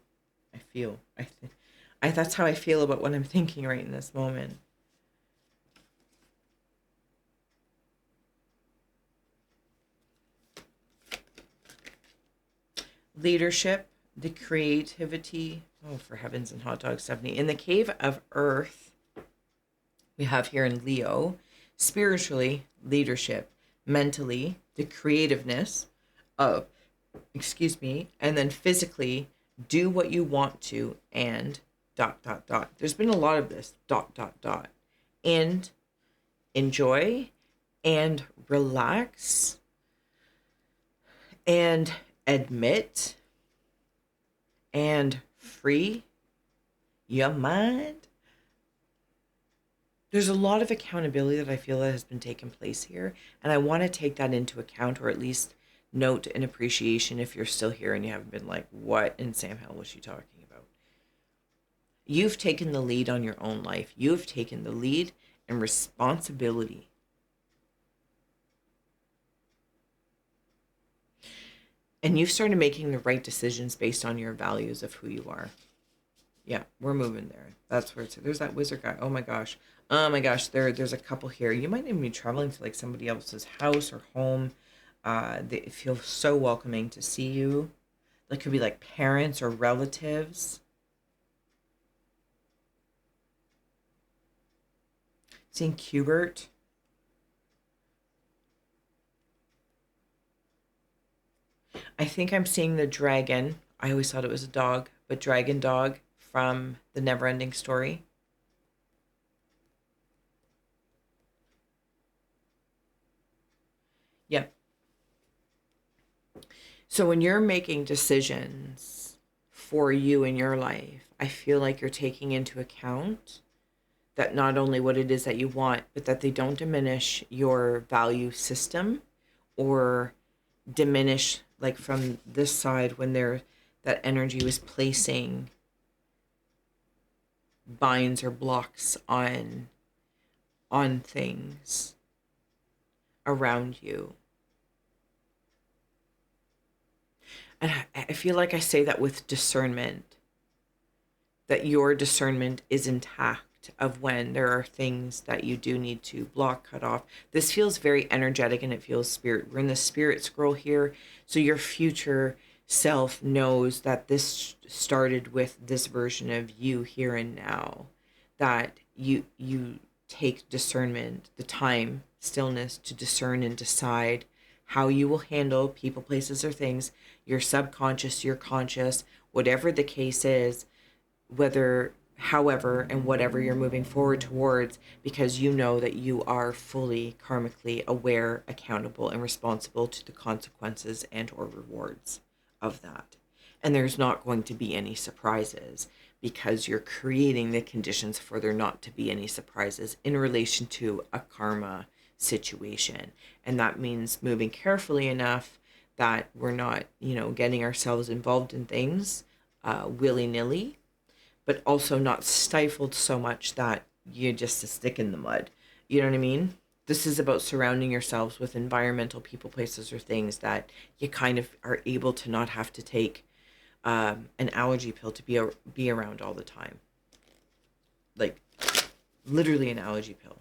feel. That's how I feel about what I'm thinking right in this moment. Leadership, the creativity. Oh, for heavens and hot dogs, Stephanie. In the cave of earth, we have here in Leo, spiritually, leadership, mentally, the creativeness of, excuse me, and then physically, do what you want to and dot, dot, dot. There's been a lot of this dot, dot, dot. And enjoy and relax and admit and free your mind. There's a lot of accountability that I feel that has been taking place here, and I want to take that into account, or at least note and appreciation if you're still here and you haven't been like, what in Sam Hell was she talking about? You've taken the lead on your own life. You've taken the lead and responsibility. And you've started making the right decisions based on your values of who you are. Yeah, we're moving there. That's where there's that wizard guy. Oh my gosh. Oh my gosh, there's a couple here. You might even be traveling to like somebody else's house or home. They feel so welcoming to see you. That could be like parents or relatives. Seeing Cubert. I think I'm seeing the dragon. I always thought it was a dog, but dragon dog from the Neverending Story. Yeah, So when you're making decisions for you in your life, I feel like you're taking into account that not only what it is that you want, but that they don't diminish your value system or diminish, like from this side when there that energy was placing binds or blocks on things around you. And I feel like I say that with discernment, that your discernment is intact of when there are things that you do need to block, cut off. This feels very energetic and it feels spirit. We're in the spirit scroll here. So your future self knows that this started with this version of you here and now, that you take discernment, the time, stillness to discern and decide how you will handle people, places, or things, your subconscious, your conscious, whatever the case is, whether, however, and whatever you're moving forward towards, because you know that you are fully karmically aware, accountable, and responsible to the consequences and or rewards of that. And there's not going to be any surprises because you're creating the conditions for there not to be any surprises in relation to a karma situation. And that means moving carefully enough that we're not, getting ourselves involved in things willy-nilly, but also not stifled so much that you're just a stick in the mud. You know what I mean? This is about surrounding yourselves with environmental people, places, or things that you kind of are able to not have to take an allergy pill to be around all the time. Like literally an allergy pill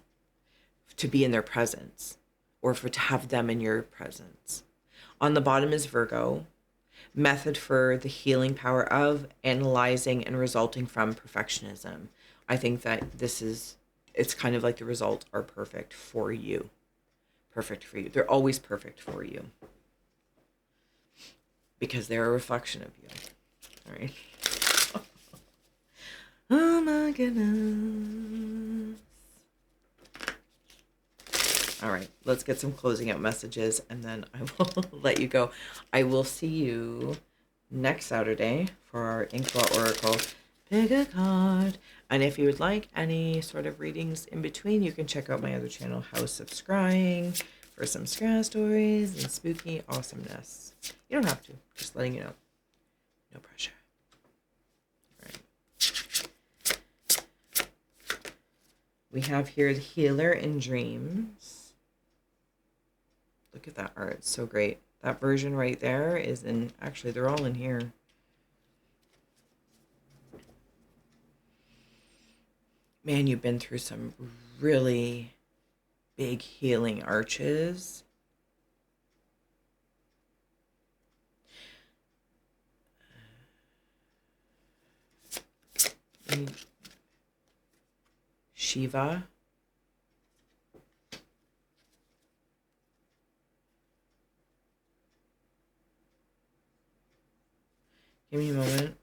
to be in their presence or to have them in your presence. On the bottom is Virgo. Method for the healing power of analyzing and resulting from perfectionism. I think that it's kind of like the results are perfect for you. Perfect for you. They're always perfect for you because they're a reflection of you. All right. Oh my goodness. All right, let's get some closing out messages and then I will let you go. I will see you next Saturday for our Inkblot Oracle. Pick a card. And if you would like any sort of readings in between, you can check out my other channel, House of Scrying, for some scry stories and spooky awesomeness. You don't have to, just letting you know. No pressure. All right. We have here the Healer in Dreams. Look at that art. It's so great. That version right there is in, actually, they're all in here. Man, you've been through some really big healing arches. Shiva. Give me a moment.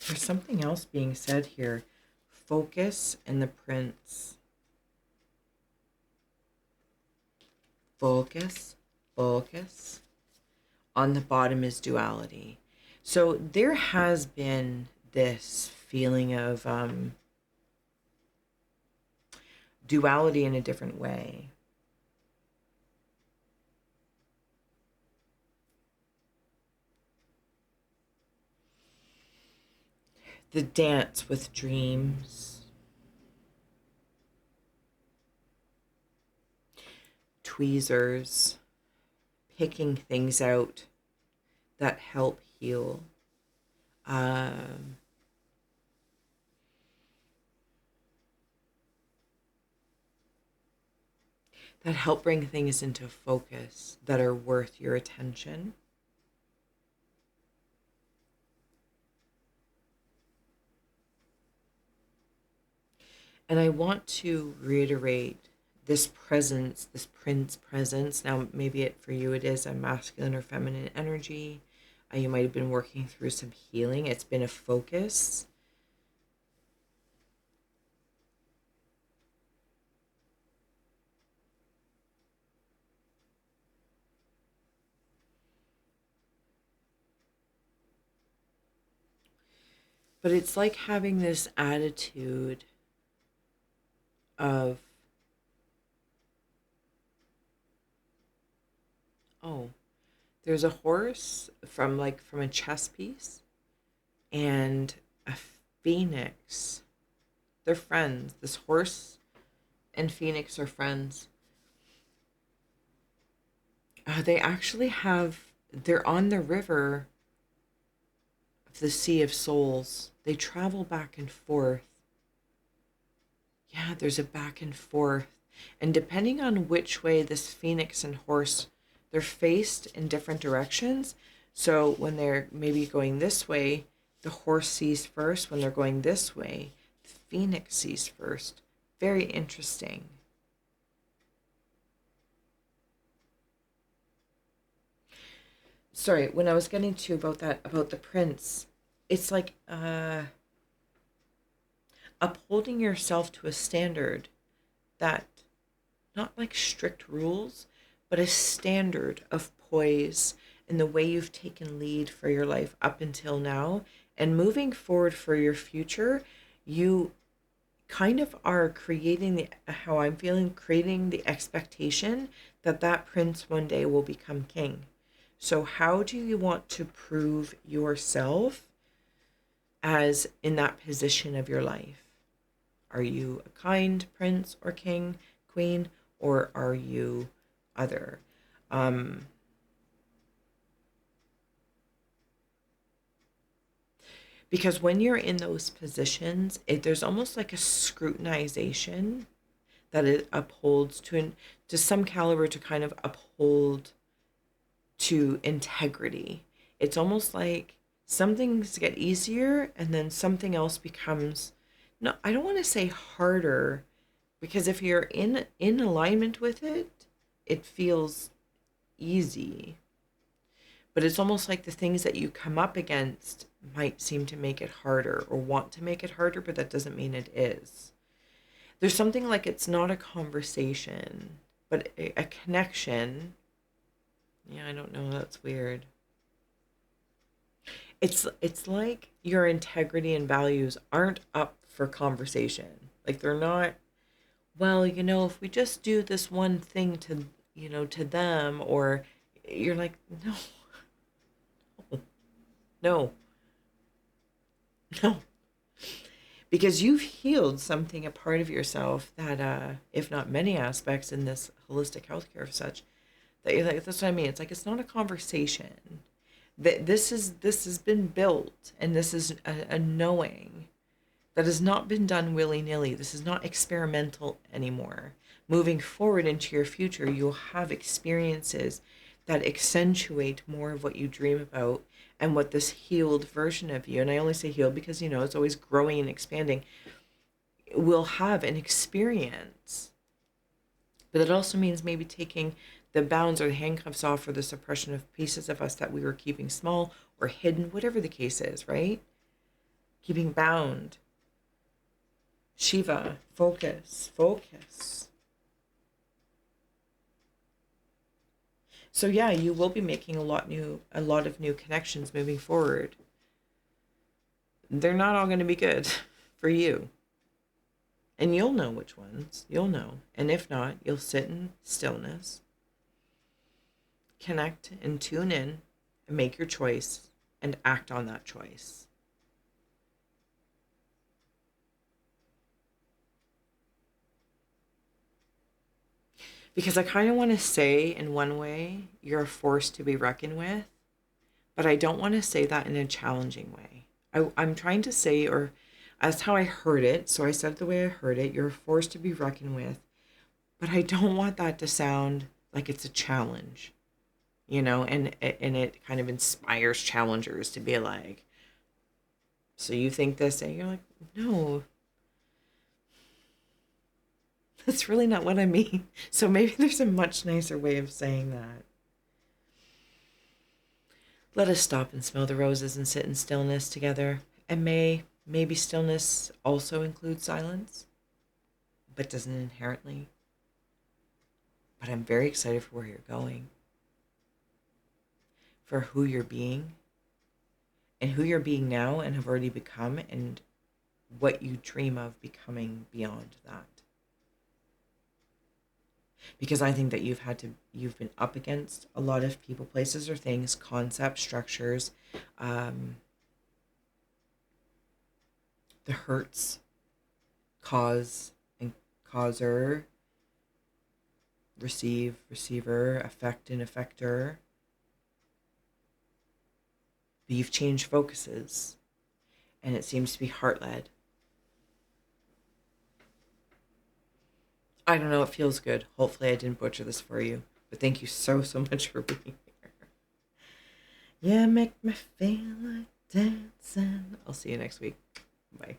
There's something else being said here. Focus and the Prince. Focus, focus. On the bottom is duality. So there has been this feeling of duality in a different way. The dance with dreams. Tweezers. Picking things out that help heal. That help bring things into focus that are worth your attention. And I want to reiterate this presence, this Prince presence. Now, maybe for you it is a masculine or feminine energy. You might have been working through some healing. It's been a focus. But it's like having this attitude of, oh, there's a horse from a chess piece and a phoenix. They're friends. This horse and phoenix are friends. They actually they're on the river of the Sea of Souls. They travel back and forth. Yeah, there's a back and forth. And depending on which way this phoenix and horse, they're faced in different directions. So when they're maybe going this way, the horse sees first. When they're going this way, the phoenix sees first. Very interesting. Sorry, when I was getting to about the prince, it's like upholding yourself to a standard that, not like strict rules, but a standard of poise in the way you've taken lead for your life up until now. And moving forward for your future, you kind of are creating how I'm feeling, creating the expectation that that prince one day will become king. So how do you want to prove yourself as in that position of your life? Are you a kind prince or king, queen, or are you other? Because when you're in those positions, there's almost like a scrutinization that it upholds to some caliber, to kind of uphold to integrity. It's almost like some things get easier and then something else becomes, no, I don't want to say harder, because if you're in alignment with it, it feels easy. But it's almost like the things that you come up against might seem to make it harder or want to make it harder, but that doesn't mean it is. There's something like it's not a conversation, but a connection. Yeah, I don't know. That's weird. It's like your integrity and values aren't up for conversation. Like they're not, well, if we just do this one thing to them, or you're like, no, no, no. Because you've healed something, a part of yourself that, if not many aspects in this holistic healthcare of such, that you're like, that's what I mean. It's like, it's not a conversation. This has been built, and this is a knowing that has not been done willy-nilly. This is not experimental anymore. Moving forward into your future, you'll have experiences that accentuate more of what you dream about and what this healed version of you, and I only say healed because, it's always growing and expanding, will have an experience. But it also means maybe taking the bounds or the handcuffs off for the suppression of pieces of us that we were keeping small or hidden, whatever the case is, right? Keeping bound. Shiva, focus, focus. So yeah, you will be making a lot of new connections moving forward. They're not all going to be good for you. And you'll know which ones. You'll know. And if not, you'll sit in stillness, connect and tune in, and make your choice and act on that choice. Because I kind of want to say, in one way, you're a force to be reckoned with, but I don't want to say that in a challenging way. I'm trying to say, or that's how I heard it, so I said it the way I heard it, you're a force to be reckoned with, but I don't want that to sound like it's a challenge, and it kind of inspires challengers to be like, so you think this, and you're like, no, that's really not what I mean. So maybe there's a much nicer way of saying that. Let us stop and smell the roses and sit in stillness together. And maybe stillness also includes silence, but doesn't inherently. But I'm very excited for where you're going, for who you're being, and who you're being now and have already become, and what you dream of becoming beyond that. Because I think that you've been up against a lot of people, places, or things, concepts, structures, um, the hurts, cause and causer, receiver, effect and effector. But you've changed focuses, and it seems to be heart led. I don't know, it feels good. Hopefully I didn't butcher this for you. But thank you so, so much for being here. Yeah, make me feel like dancing. I'll see you next week. Bye.